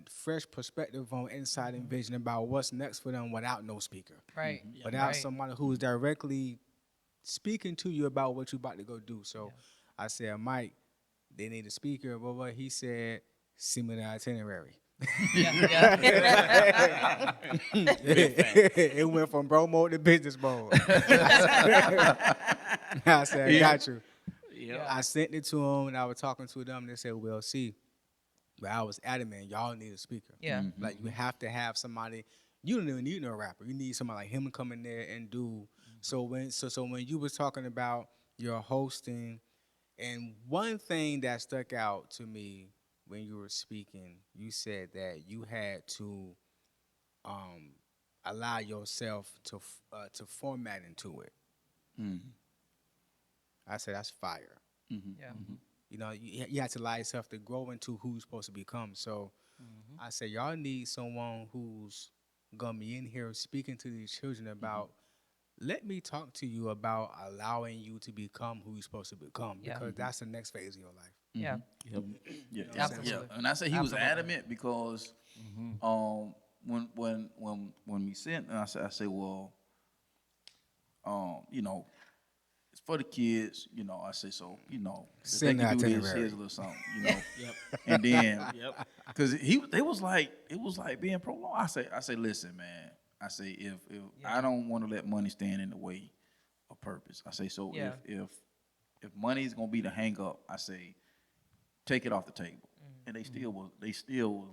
fresh perspective on insight and vision about what's next for them without no speaker. Right. Without Right. somebody who's directly speaking to you about what you're about to go do. So I said, Mike, they need a speaker. But he said, send me the itinerary. Yeah. It went from bro mode to business mode. I said, I got you. Yeah. I sent it to them, and I was talking to them. They said, well, see, but I was adamant, y'all need a speaker. Yeah. Like, you have to have somebody. You don't even need no rapper. You need somebody like him to come in there and do. So when you was talking about your hosting, and one thing that stuck out to me when you were speaking, you said that you had to allow yourself to format into it. I said, that's fire. Yeah. You know, you have to allow yourself to grow into who you're supposed to become. So I said, y'all need someone who's going to be in here speaking to these children about, let me talk to you about allowing you to become who you're supposed to become, because that's the next phase of your life. Yeah. Yeah, Absolutely. yeah. And I say he was Absolutely. adamant because when we sent, and I say, well, you know, it's for the kids, you know. I say, so, you know, if they Send can the do this, itinerary. here's a little something, you know. And then, because it was like being prolonged. I say, listen, man. I say, if I don't want to let money stand in the way of purpose. I say, so if money is gonna be the hang up, I say, take it off the table. And they still was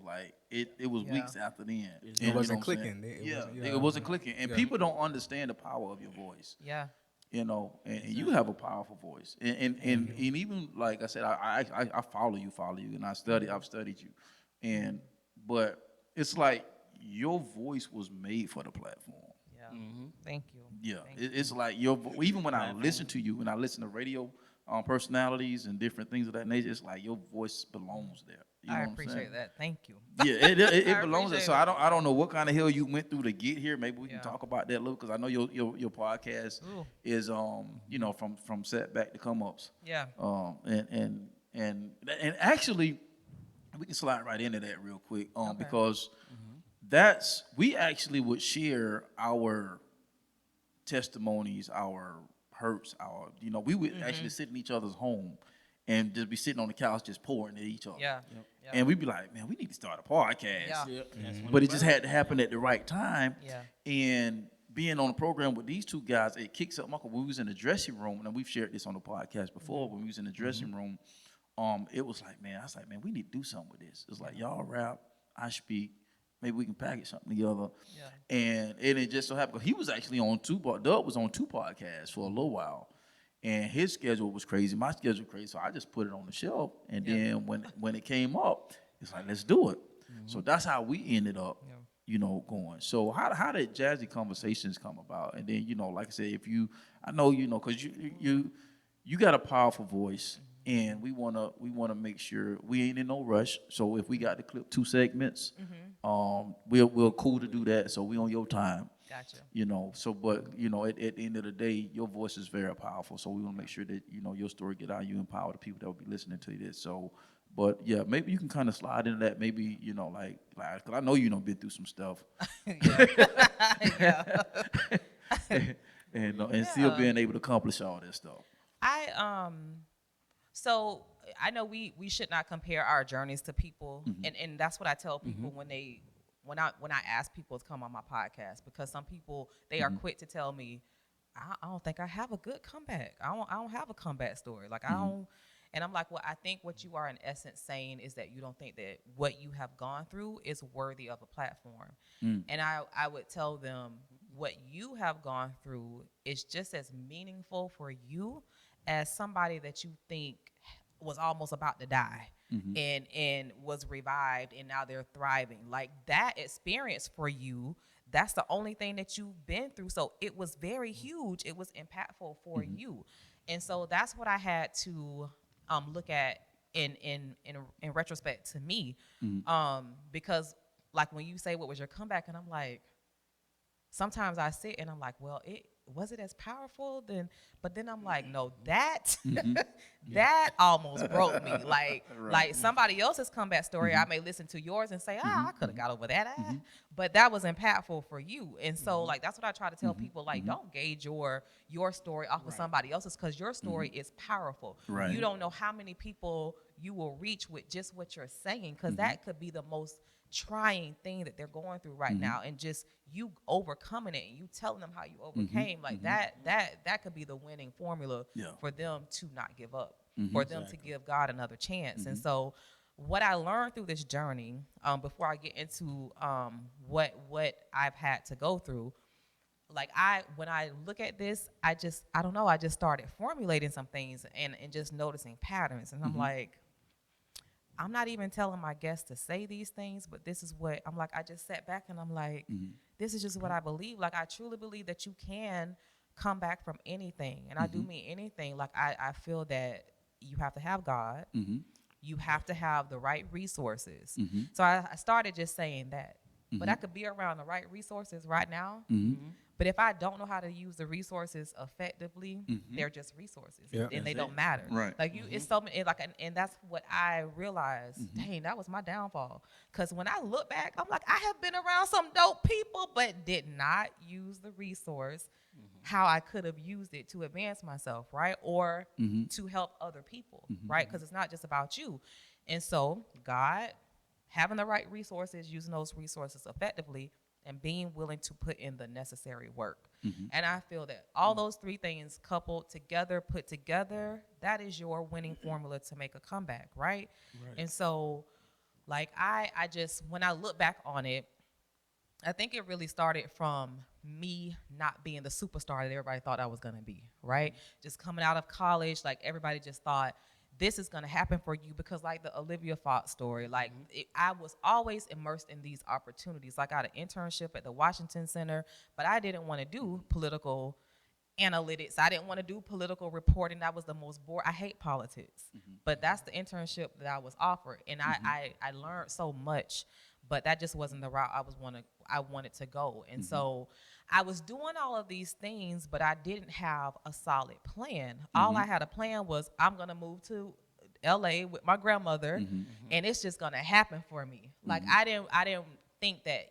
like it was weeks after then. It wasn't clicking. It wasn't clicking. And people don't understand the power of your voice. Yeah. You know, and you have a powerful voice. And even like I said, I follow you, and I've studied you. But it's like your voice was made for the platform. Yeah. Thank you. Yeah, Thank you. it's like even when I listen to you, when I listen to radio personalities and different things of that nature, it's like your voice belongs there. You know I what I'm appreciate saying? that. Thank you. Yeah, it I belongs there. appreciate So it. I don't know what kind of hell you went through to get here. Maybe we can Yeah. talk about that a little, because I know your podcast Ooh. is you know, from setback to come ups. Yeah. And actually we can slide right into that real quick Okay. because we actually would share our testimonies, our hurts, you know, we would actually sit in each other's home and just be sitting on the couch just pouring at each other. Yeah. And we'd be like, man, we need to start a podcast. Yeah. But it just had to happen at the right time. Yeah. And being on a program with these two guys, it kicks up. When we was in the dressing room, and we've shared this on the podcast before, when we was in the dressing room, it was like, man, I was like, man, we need to do something with this. It's like, y'all rap, I speak, maybe we can package something together. Yeah. And it just so happened, he was actually on Doug was on 2 podcasts for a little while. And his schedule was crazy. My schedule was crazy. So I just put it on the shelf. And then when it came up, it's like, let's do it. So that's how we ended up, going. So how did Jazzie Conversations come about? And then, like I said, I know, because you got a powerful voice. And we wanna make sure we ain't in no rush. So if we got to clip 2 segments, we're cool to do that. So we on your time. Gotcha. So but at the end of the day, your voice is very powerful. So we want to make sure that your story get out, you empower the people that will be listening to this. So, but yeah, maybe you can kind of slide into that. Maybe like because I know been through some stuff. and still being able to accomplish all this stuff. So I know we should not compare our journeys to people, and that's what I tell people when I ask people to come on my podcast, because some people, they are quick to tell me, I don't think I have a good comeback. I don't have a comeback story. Like I don't, and I'm like, well, I think what you are in essence saying is that you don't think that what you have gone through is worthy of a platform. And I would tell them what you have gone through is just as meaningful for you as somebody that you think was almost about to die and was revived and now they're thriving. Like that experience for you, that's the only thing that you've been through. So it was very huge. It was impactful for you. And so that's what I had to look at in retrospect to me. Because like when you say what was your comeback, and I'm like, sometimes I sit and I'm like, well, was it as powerful then? But then I'm like, no, that that almost broke me. Like like somebody else's comeback story, I may listen to yours and say, I could have got over that. But that was impactful for you. And so like that's what I try to tell people, like don't gauge your story off of somebody else's, because your story is powerful. You don't know how many people you will reach with just what you're saying, because that could be the most trying thing that they're going through right now, and just you overcoming it and you telling them how you overcame, like that could be the winning formula for them to not give up, for them to give God another chance. And so what I learned through this journey, before I get into what I've had to go through, like when I look at this, I just started formulating some things and just noticing patterns. And I'm like, I'm not even telling my guests to say these things, but this is what I'm like. I just sat back and I'm like, this is just what I believe. Like, I truly believe that you can come back from anything. And I do mean anything. Like, I feel that you have to have God. You have to have the right resources. So I started just saying that. But I could be around the right resources right now. But if I don't know how to use the resources effectively, they're just resources, and they don't matter. Like it's so many. Like, and that's what I realized. Dang, that was my downfall. Because when I look back, I'm like, I have been around some dope people, but did not use the resource how I could have used it to advance myself, right, or to help other people, right? Because it's not just about you. And so God, having the right resources, using those resources effectively, and being willing to put in the necessary work. And I feel that all those 3 things coupled together, put together, that is your winning formula to make a comeback, right? And so, like, I just, when I look back on it, I think it really started from me not being the superstar that everybody thought I was going to be, right? Just coming out of college, like, everybody just thought, this is going to happen for you, because like the Olivia Fox story, like I was always immersed in these opportunities. Like, I got an internship at the Washington Center, but I didn't want to do political analytics. I didn't want to do political reporting. That was the most boring. I hate politics, but that's the internship that I was offered. And I learned so much, but that just wasn't the route I wanted to go. And so I was doing all of these things, but I didn't have a solid plan. All I had a plan was, I'm going to move to LA with my grandmother, and it's just going to happen for me. Like, I didn't think that,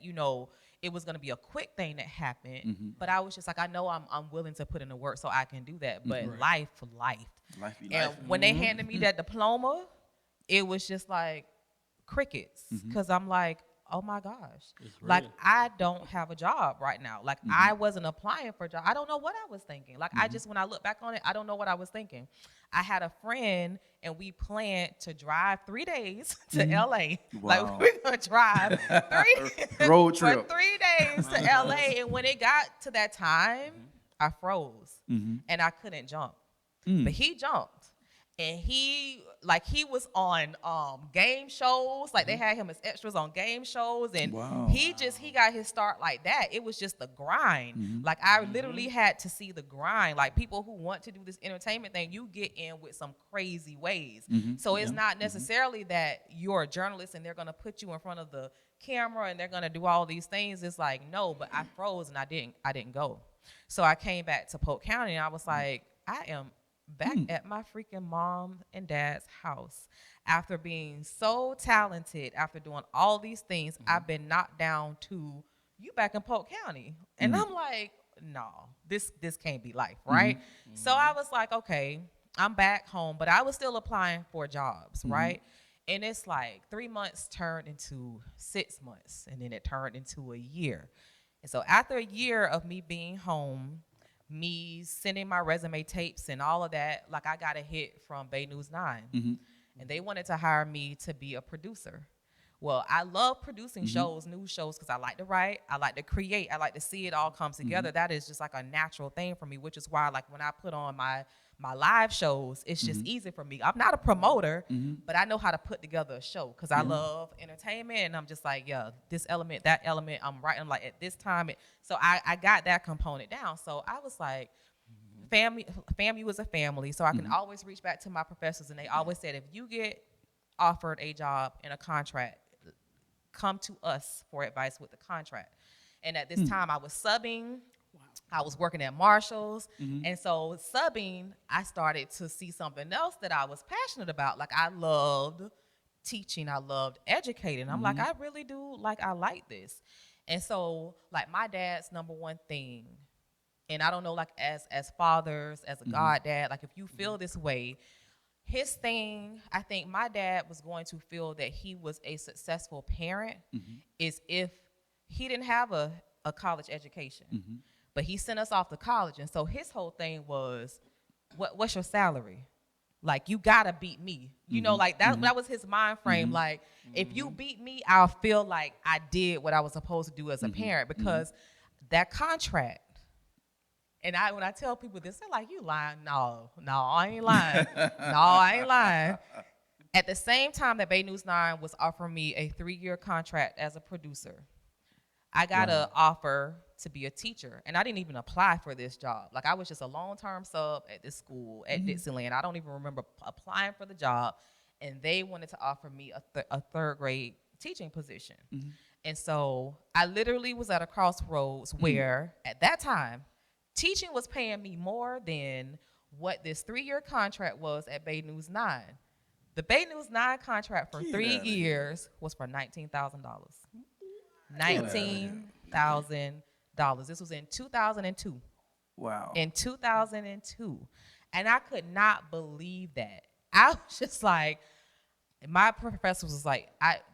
it was going to be a quick thing that happened, but I was just like, I know I'm willing to put in the work so I can do that. But life. And when they handed me that diploma, it was just like crickets, because I'm like, oh my gosh, like I don't have a job right now. Like I wasn't applying for a job. I don't know what I was thinking. Like I just, when I look back on it, I don't know what I was thinking. I had a friend and we planned to drive 3 days to LA. Wow. Like we're gonna drive road trip for 3 days to LA. And when it got to that time, I froze and I couldn't jump. But he jumped. And he was on game shows, like they had him as extras on game shows, and he got his start like that. It was just the grind. Like I literally had to see the grind. Like people who want to do this entertainment thing, you get in with some crazy ways. So it's not necessarily that you're a journalist and they're gonna put you in front of the camera and they're gonna do all these things. It's like, no, but I froze and I didn't go. So I came back to Polk County and I was like, I am back at my freaking mom and dad's house after being so talented, after doing all these things. I've been knocked down to you back in Polk County. And I'm like, no, this can't be life, right? So I was like, okay, I'm back home, but I was still applying for jobs, right? And it's like 3 months turned into 6 months, and then it turned into a year. And so after a year of me being home, me sending my resume tapes and all of that, like I got a hit from Bay News 9. And they wanted to hire me to be a producer. Well, I love producing shows, news shows, because I like to write, I like to create, I like to see it all come together. That is just like a natural thing for me, which is why like when I put on my live shows, it's just easy for me. I'm not a promoter, but I know how to put together a show because I love entertainment, and I'm just like, yeah, this element, that element, I'm writing like at this time. So I got that component down. So I was like, family was a family. So I can always reach back to my professors, and they always said, if you get offered a job in a contract, come to us for advice with the contract. And at this time I was subbing. I was working at Marshall's. And so subbing, I started to see something else that I was passionate about. Like I loved teaching. I loved educating. I'm like, I really do. Like, I like this. And so like my dad's number one thing, and I don't know, like as fathers, as a God dad, like if you feel this way, his thing, I think my dad was going to feel that he was a successful parent is if he didn't have a college education. But he sent us off to college. And so his whole thing was, what's your salary? Like, you gotta beat me. You know, like that was his mind frame. Like, if you beat me, I'll feel like I did what I was supposed to do as a parent, because that contract, and when I tell people this, they're like, you lying. No, I ain't lying. No, I ain't lying. At the same time that Bay News 9 was offering me a 3-year contract as a producer, I got an offer to be a teacher, and I didn't even apply for this job. Like, I was just a long-term sub at this school at Dixieland. I don't even remember applying for the job, and they wanted to offer me a third grade teaching position. And so I literally was at a crossroads where at that time, teaching was paying me more than what this 3-year contract was at Bay News 9. The Bay News 9 contract for 3 years was for $19,000. $19,000. This was in 2002. Wow. In 2002. And I could not believe that. I was just like, my professor was like,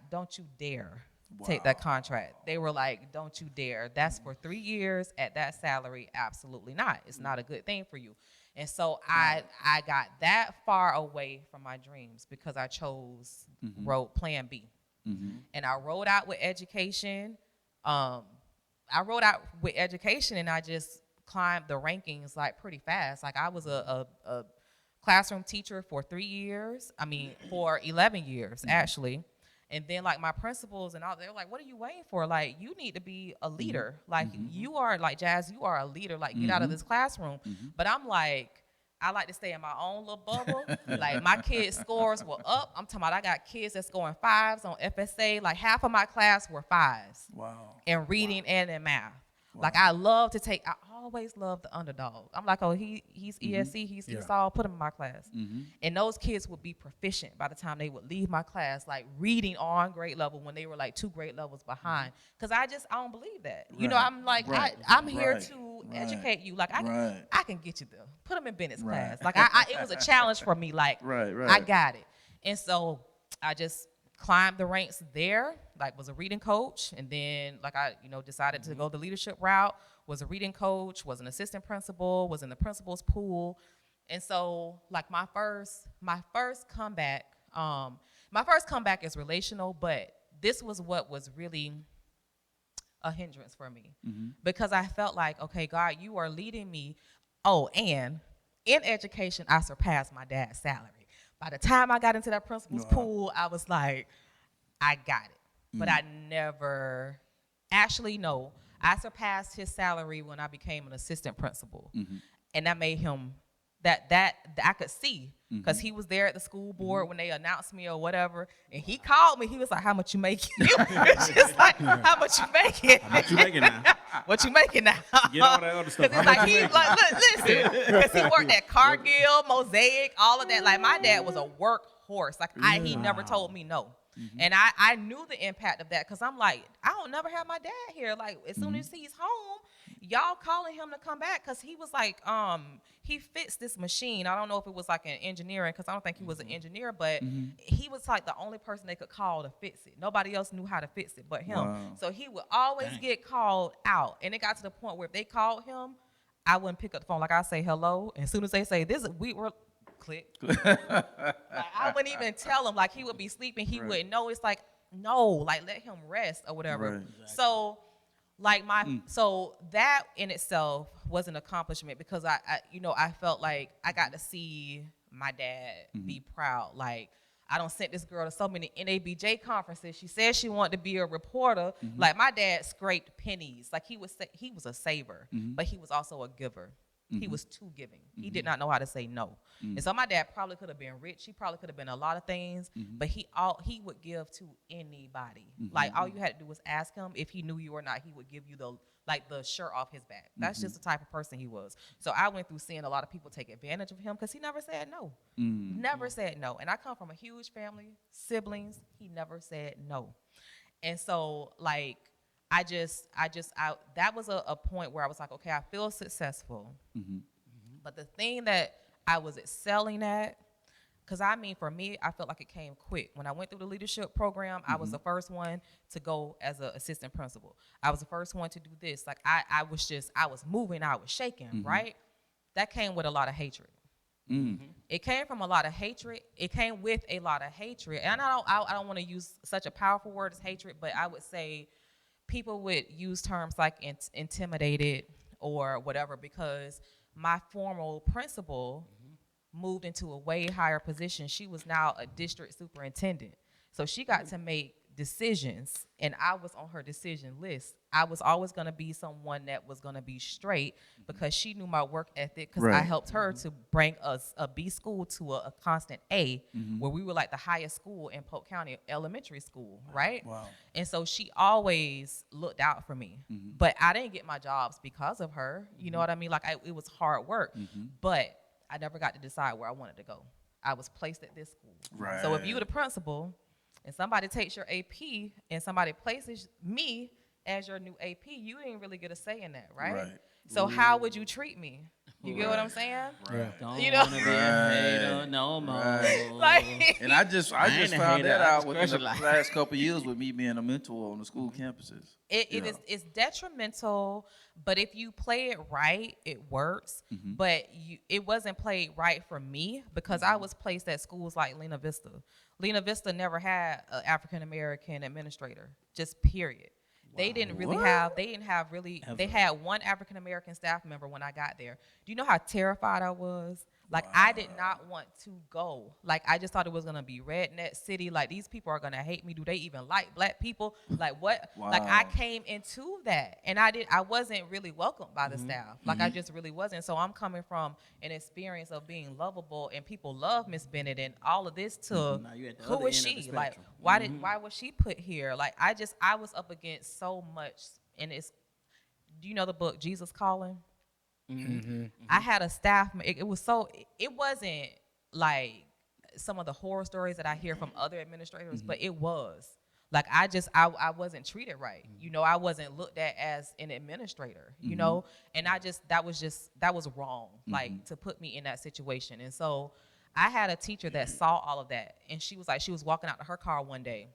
don't you dare take that contract. They were like, don't you dare. That's for 3 years at that salary. Absolutely not. It's not a good thing for you. And so I got that far away from my dreams because I chose plan B. And I rode out with education. And I just climbed the rankings like pretty fast. Like, I was a classroom teacher for 3 years. For 11 years actually. And then like my principals and all, they're like, what are you waiting for? Like, you need to be a leader. Like, you are like, Jazz, you are a leader. Like, get out of this classroom. But I'm like, I like to stay in my own little bubble. Like, my kids' scores were up. I'm talking about, I got kids that's scoring 5s on FSA. Like, half of my class were 5s. Wow. In reading and in math. Wow. Like, I always love the underdog. I'm like, oh, he's ESC, he's ESOL, put him in my class. And those kids would be proficient by the time they would leave my class, like reading on grade level when they were like 2 grade levels behind. Because I don't believe that. Right. You know, I'm like, I'm here to educate you. Like, I can get you there. Put him in Bennett's class. Like, it was a challenge for me. Like, I got it. And so I just climbed the ranks there, like was a reading coach. And then like I, decided to go the leadership route, was a reading coach, was an assistant principal, was in the principal's pool. And so like my first comeback is relational, but this was what was really a hindrance for me because I felt like, okay, God, you are leading me. Oh, and in education, I surpassed my dad's salary. By the time I got into that principal's pool, I was like, I got it. But I never, actually, no, I surpassed his salary when I became an assistant principal. And that made him, that I could see, because he was there at the school board when they announced me or whatever, and he called me. He was like, "How much you making?" It's just like, "How much you making?" How much you making now? What you making now? Get all that other stuff. Because it's like he like, listen, because he worked at Cargill, Mosaic, all of that. Like my dad was a workhorse. Like he never told me no. And I knew the impact of that because I'm like, I don't never have my dad here. Like as soon as he's home, y'all calling him to come back because he was like, he fixed this machine. I don't know if it was like an engineering because I don't think he was an engineer, but he was like the only person they could call to fix it. Nobody else knew how to fix it but him. Wow. So he would always get called out. And it got to the point where if they called him, I wouldn't pick up the phone. Like I say hello. And as soon as they say this, we were click. Like, I wouldn't even tell him. Like he would be sleeping. He wouldn't know. It's like, no, like let him rest or whatever. Right. Exactly. So like so that in itself was an accomplishment because I felt like I got to see my dad be proud. Like I don't sent this girl to so many NABJ conferences. She said she wanted to be a reporter. Like my dad scraped pennies. Like he was a saver, but he was also a giver. He was too giving. He did not know how to say no. And so my dad probably could have been rich. He probably could have been a lot of things, but he would give to anybody. Like all you had to do was ask him if he knew you or not. He would give you the shirt off his back. That's just the type of person he was. So I went through seeing a lot of people take advantage of him because he never said no. Never said no. And I come from a huge family, siblings. He never said no. And so like, that was a point where I was like, okay, I feel successful. But the thing that I was excelling at, because for me, I felt like it came quick. When I went through the leadership program, I was the first one to go as an assistant principal. I was the first one to do this. Like I was moving, I was shaking, right? That came with a lot of hatred. It came from a lot of hatred. It came with a lot of hatred. And I don't want to use such a powerful word as hatred, but I would say people would use terms like intimidated or whatever because my formal principal moved into a way higher position. She was now a district superintendent. So she got to make decisions, and I was on her decision list. I was always going to be someone that was going to be straight because she knew my work ethic because I helped her to bring us a B school to a constant A where we were like the highest school in Polk County elementary school, right? Wow. And so she always looked out for me. But I didn't get my jobs because of her. You know what I mean? Like it was hard work, but I never got to decide where I wanted to go. I was placed at this school. Right. So if you were the principal and somebody takes your AP and somebody places me as your new AP, you didn't really get a say in that, right? So how would you treat me? You get what I'm saying? Don't wanna be a hater no more. And I just found that out within the last couple of years with me being a mentor on the school campuses. It's detrimental, but if you play it right, it works. But it wasn't played right for me because I was placed at schools like Lena Vista. Lena Vista never had an African American administrator, just period. They didn't really have, they had one African American staff member when I got there. Do you know how terrified I was? Like, I did not want to go. Like, I just thought it was going to be redneck city. Like, these people are going to hate me. Do they even like black people? Like, what? Wow. Like, I came into that, and I wasn't really welcomed by the staff. Like, I just really wasn't. So I'm coming from an experience of being lovable, and people love Miss Bennett and all of this to, who is she? Like, why was she put here? Like, I was up against so much, and do you know the book, Jesus Calling? I had a staff. It wasn't like some of the horror stories that I hear from other administrators, but it was like I wasn't treated right. You know, I wasn't looked at as an administrator. You know, and that was wrong. Like to put me in that situation, and so I had a teacher that saw all of that, and she was walking out to her car one day,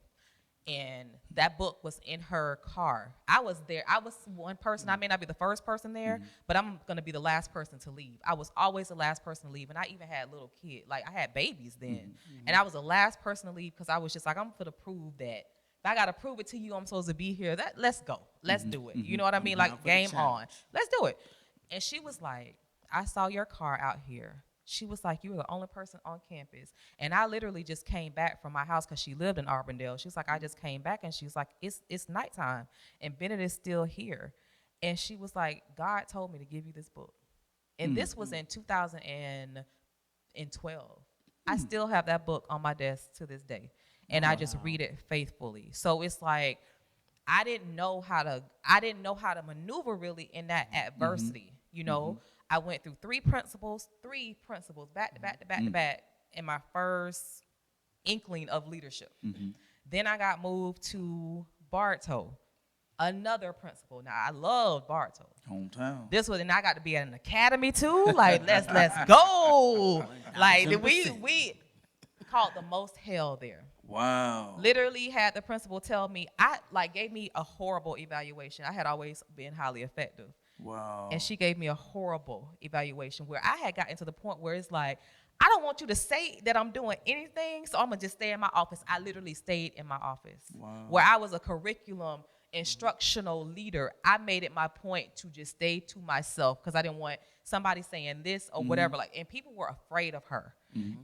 and that book was in her car. I was there. I was one person. I may not be the first person there, but I'm going to be the last person to leave. I was always the last person to leave, and I even had little kids. Like, I had babies then, and I was the last person to leave because I was just like, I'm going to prove that. If I got to prove it to you, I'm supposed to be here. Let's go. Let's do it. You know what I mean? Like, game on. Let's do it. And she was like, I saw your car out here. She was like, you were the only person on campus. And I literally just came back from my house because she lived in Auburndale. She was like, I just came back. And she's like, it's nighttime. And Bennett is still here. And she was like, God told me to give you this book. And this was in 2012. I still have that book on my desk to this day. And I just read it faithfully. So it's like, I didn't know how to maneuver really in that adversity, you know. I went through three principles back to back in my first inkling of leadership. Then I got moved to Bartow, another principal. Now, I loved Bartow. Hometown. This was, and I got to be at an academy too. Like, let's go. Like, we caught the most hell there. Wow. Literally had the principal tell me, gave me a horrible evaluation. I had always been highly effective. Wow. And she gave me a horrible evaluation where I had gotten to the point where it's like, I don't want you to say that I'm doing anything, so I'm going to just stay in my office. I literally stayed in my office. Wow. Where I was a curriculum instructional leader. I made it my point to just stay to myself because I didn't want somebody saying this or whatever. Like, and people were afraid of her.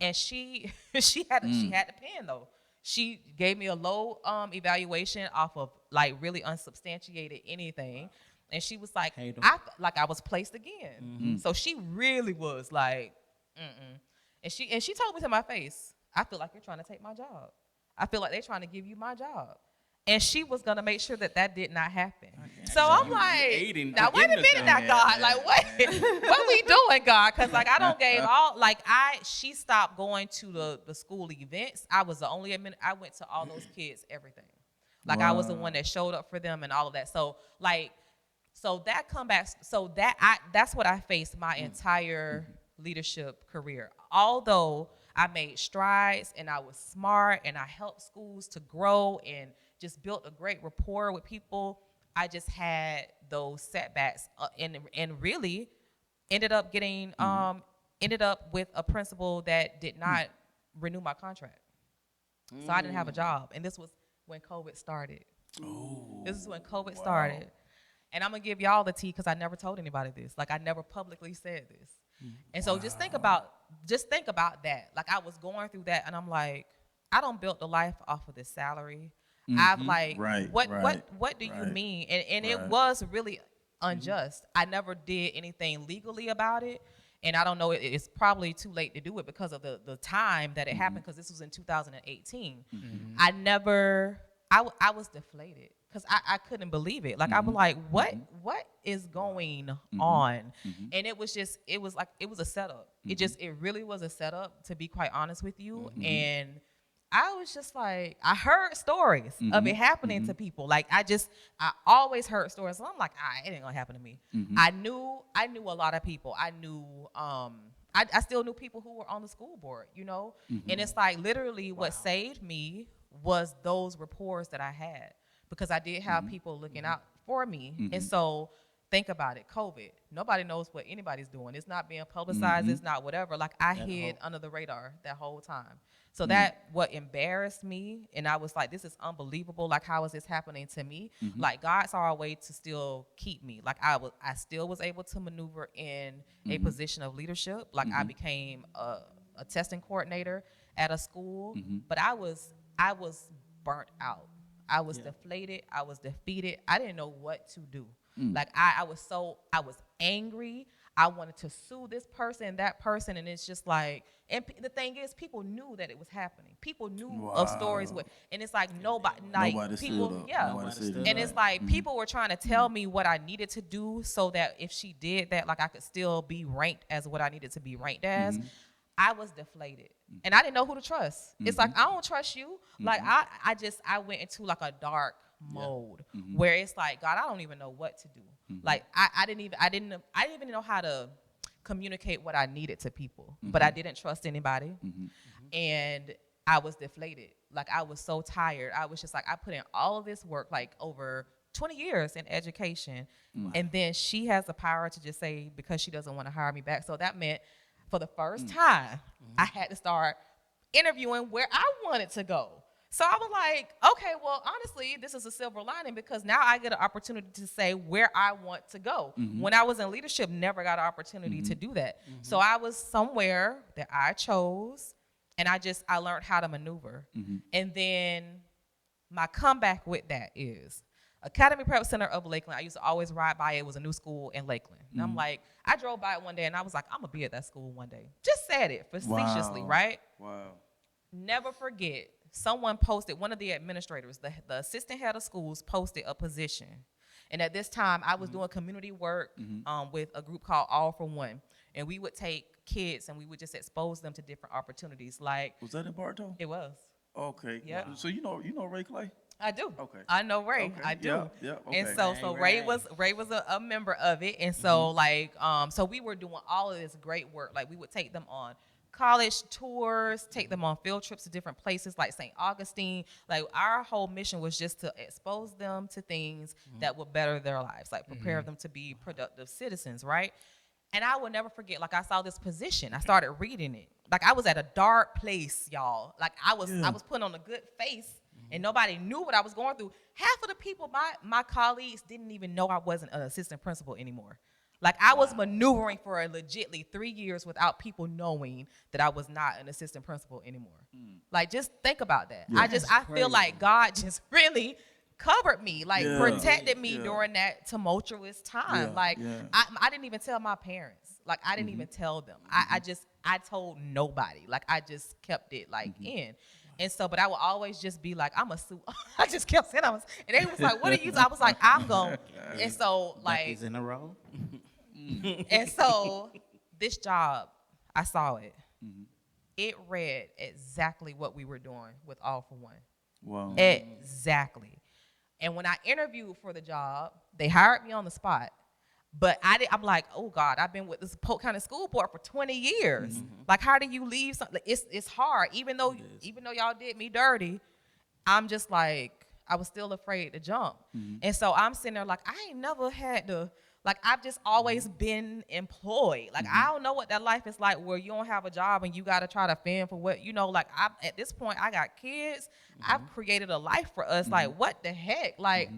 And she had the pen though. She gave me a low evaluation off of like really unsubstantiated anything. And she was like, I was placed again. So she really was like, And she told me to my face, I feel like you're trying to take my job. I feel like they're trying to give you my job. And she was going to make sure that did not happen. So I'm like, now wait a minute now, God. Like, what we doing, God? Because, like, I don't gave all, like, she stopped going to the school events. I was the only I went to all those kids, everything. Like, I was the one that showed up for them and all of that. So, like, that's what I faced my entire leadership career. Although I made strides and I was smart and I helped schools to grow and just built a great rapport with people, I just had those setbacks and really ended up getting ended up with a principal that did not renew my contract. So I didn't have a job, and this was when COVID started. This is when COVID started. And I'm going to give y'all the tea because I never told anybody this. Like, I never publicly said this. And so just think about that. Like, I was going through that, and I'm like, I don't build the life off of this salary. I've like, what do you mean? And it was really unjust. I never did anything legally about it. And I don't know, it's probably too late to do it because of the time that it happened, because this was in 2018. I was deflated because I couldn't believe it. Like, I was like, what is going on? And it was a setup. It really was a setup, to be quite honest with you. And I was just like, I heard stories of it happening to people. Like, I always heard stories. So I'm like, it ain't gonna happen to me. I knew a lot of people. I knew, I still knew people who were on the school board, you know? And it's like, literally what saved me was those rapports that I had, because I did have people looking out for me. And so think about it, COVID, nobody knows what anybody's doing. It's not being publicized. It's not whatever. Like, I hid under the radar that whole time. So that what embarrassed me, and I was like, this is unbelievable. Like, how is this happening to me? Like, God saw a way to still keep me. Like, I still was able to maneuver in a position of leadership. Like, I became a testing coordinator at a school, but I was burnt out. I was deflated. I was defeated. I didn't know what to do. Like, I was angry. I wanted to sue this person, that person, and it's just like, and the thing is, people knew that it was happening. People knew of stories and it's like nobody people, and it's like people were trying to tell me what I needed to do so that if she did that, like, I could still be ranked as what I needed to be ranked as. I was deflated, and I didn't know who to trust. It's like, I don't trust you. Like, I went into like a dark mode where it's like, God, I don't even know what to do. Like, I didn't even know how to communicate what I needed to people, but I didn't trust anybody. And I was deflated. Like, I was so tired. I was just like, I put in all of this work, like over 20 years in education. And then she has the power to just say, because she doesn't want to hire me back. So that meant for the first time, I had to start interviewing where I wanted to go. So I was like, okay, well, honestly, this is a silver lining, because now I get an opportunity to say where I want to go. When I was in leadership, never got an opportunity to do that. So I was somewhere that I chose, and I learned how to maneuver. And then my comeback with that is Academy Prep Center of Lakeland. I used to always ride by it. It was a new school in Lakeland. And I'm like, I drove by it one day, and I was like, I'm going to be at that school one day. Just said it facetiously, right? Wow. Never forget, someone posted, one of the administrators, the assistant head of schools, posted a position. And at this time, I was doing community work with a group called All for One. And we would take kids and we would just expose them to different opportunities. Like, Was that in Bartow? it was. Okay. Yeah. So you know Ray Clay? I do. Okay. I know Ray. Okay. I do. Yeah. Okay. And so Ray was a member of it. And so so we were doing all of this great work. Like, we would take them on college tours, take them on field trips to different places like St. Augustine. Like, our whole mission was just to expose them to things that would better their lives, like prepare them to be productive citizens, right? And I will never forget, like, I saw this position. I started reading it. Like, I was at a dark place, y'all. Like, I was putting on a good face, and nobody knew what I was going through. Half of the people, my colleagues, didn't even know I wasn't an assistant principal anymore. Like, I was maneuvering for legitly 3 years without people knowing that I was not an assistant principal anymore. Like, just think about that. Yeah. I feel like God just really covered me, like protected me during that tumultuous time. I didn't even tell my parents. Like, I didn't even tell them. I told nobody. Like, I just kept it like in. And so, but I would always just be like, I'm a sue. I just kept saying and they was like, what are you? I was like, I'm going. And so, like, Bucky's in a row. and so this job, I saw it. It read exactly what we were doing with All for One. Wow. Exactly. And when I interviewed for the job, they hired me on the spot. But I'm like, oh God, I've been with this Polk County School Board for 20 years. Like, how do you leave something? It's hard. Even though y'all did me dirty, I'm just like, I was still afraid to jump. And so I'm sitting there like, I ain't never had to, like, I've just always been employed. Like, I don't know what that life is like where you don't have a job and you got to try to fend for what, like, at this point, I got kids. I've created a life for us. Like, what the heck? Like,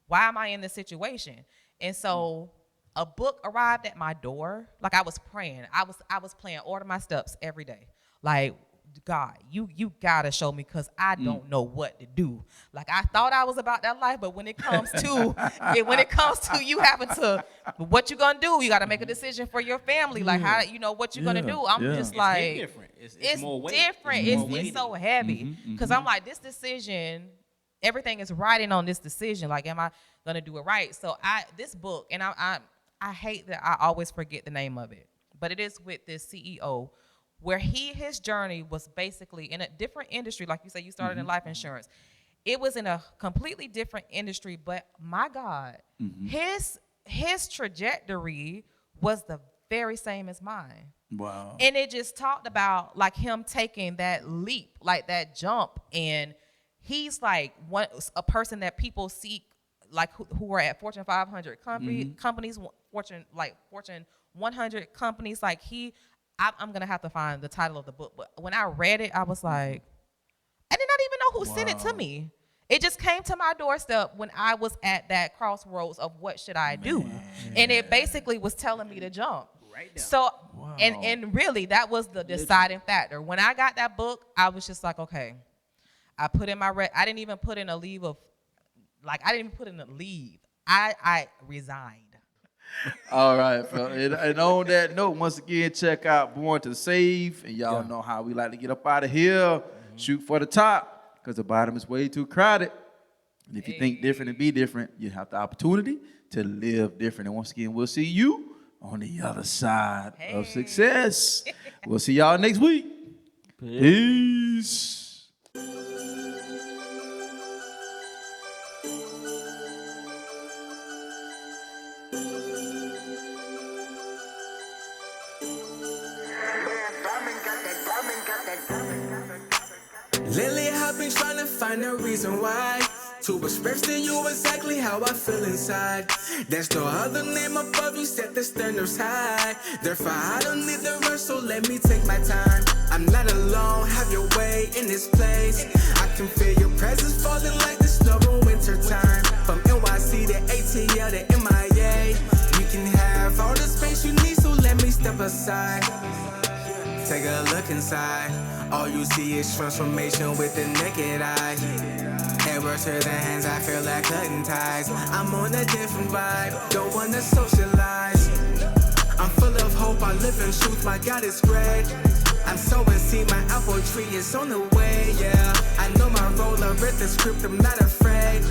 why am I in this situation? And so a book arrived at my door. Like, I was praying. I was playing Order My Steps every day. Like, God, you gotta show me, because I don't know what to do. Like, I thought I was about that life, but when it comes to you having to, what you gonna do? You gotta make a decision for your family. Like, how what you gonna do? I'm just like, It's different. It's more weight. Different. It's so heavy, because I'm like, this decision, everything is riding on this decision. Like, am I gonna do it right? So this book, and I hate that I always forget the name of it, but it is with this CEO, where his journey was basically in a different industry. Like you said, you started in life insurance. It was in a completely different industry, but my God, his trajectory was the very same as mine. Wow. And it just talked about, like, him taking that leap, like that jump. And he's like a person that people seek, like, who are at Fortune 500 companies, Fortune 100 companies. Like, I'm going to have to find the title of the book. But when I read it, I was like, I did not even know who sent it to me. It just came to my doorstep when I was at that crossroads of what should I do. And it basically was telling me to jump. Right now. So, and really, that was the deciding factor. When I got that book, I was just like, okay. I put in I didn't even put in a leave of, like, I didn't even put in a leave. I resigned. All right, fella. And on that note, once again, check out Born to Save. And y'all know how we like to get up out of here. Shoot for the top, because the bottom is way too crowded. And if you think different and be different, you have the opportunity to live different. And once again, we'll see you on the other side of success. We'll see y'all next week. Peace. Lately I've been trying to find a reason why to express to you exactly how I feel inside. There's no other name above you, set the standards high. Therefore I don't need the rush, so let me take my time. I'm not alone, have your way in this place. I can feel your presence falling like the snow in winter time. From NYC to ATL to MIA, you can have all the space you need, so let me step aside. Take a look inside. All you see is transformation with the naked eye. Head works to the hands, I feel like cutting ties. I'm on a different vibe, don't wanna socialize. I'm full of hope, I live in truth, my God is great. I'm sowing seed, my apple tree is on the way, yeah. I know my role, I read the script, I'm not afraid.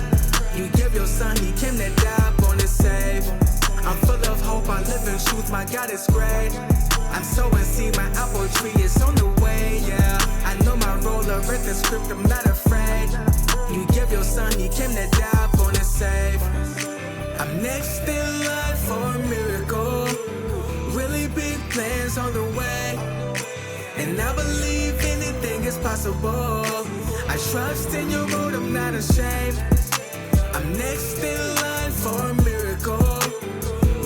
You give your son, he came to die, born to save. I'm full of hope, I live in truth, my God is great. I'm sowing seed, my apple tree is on the way, yeah. I know my role, I read the script, I'm not afraid. You give your son, he came to die, born to save. I'm next in line for a miracle. Really big plans on the way. And I believe anything is possible. I trust in your road, I'm not ashamed. I'm next in line for a miracle.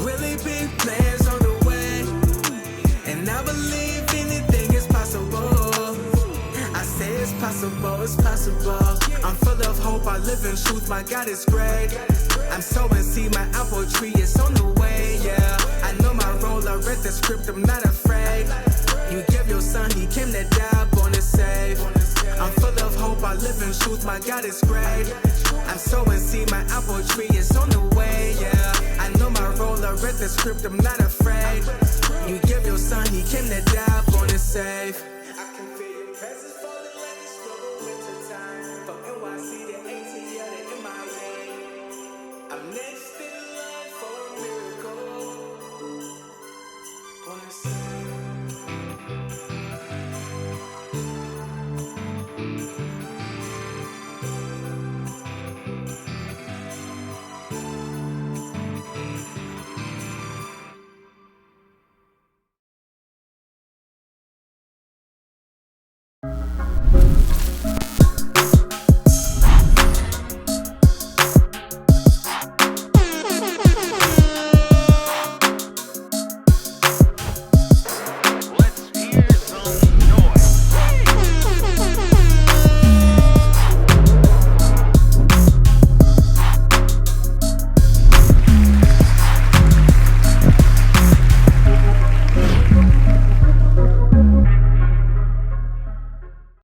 Really big plans on the way. And I believe anything is possible. I say it's possible, it's possible. I'm full of hope, I live in truth, my God is great. I'm sowing seed, my apple tree is on the way, yeah. I know my role, I read the script, I'm not afraid. You give your son, he came to die, born to save. I'm full of hope, I live in truth, my God is great. I'm sowing seed, my apple tree is on the way, yeah. I know my role, I read the script, I'm not afraid. You give your son, he came to die, born to save. I can feel your presence falling like it's slow winter time. From NYC to ATL to MIA, I'm next in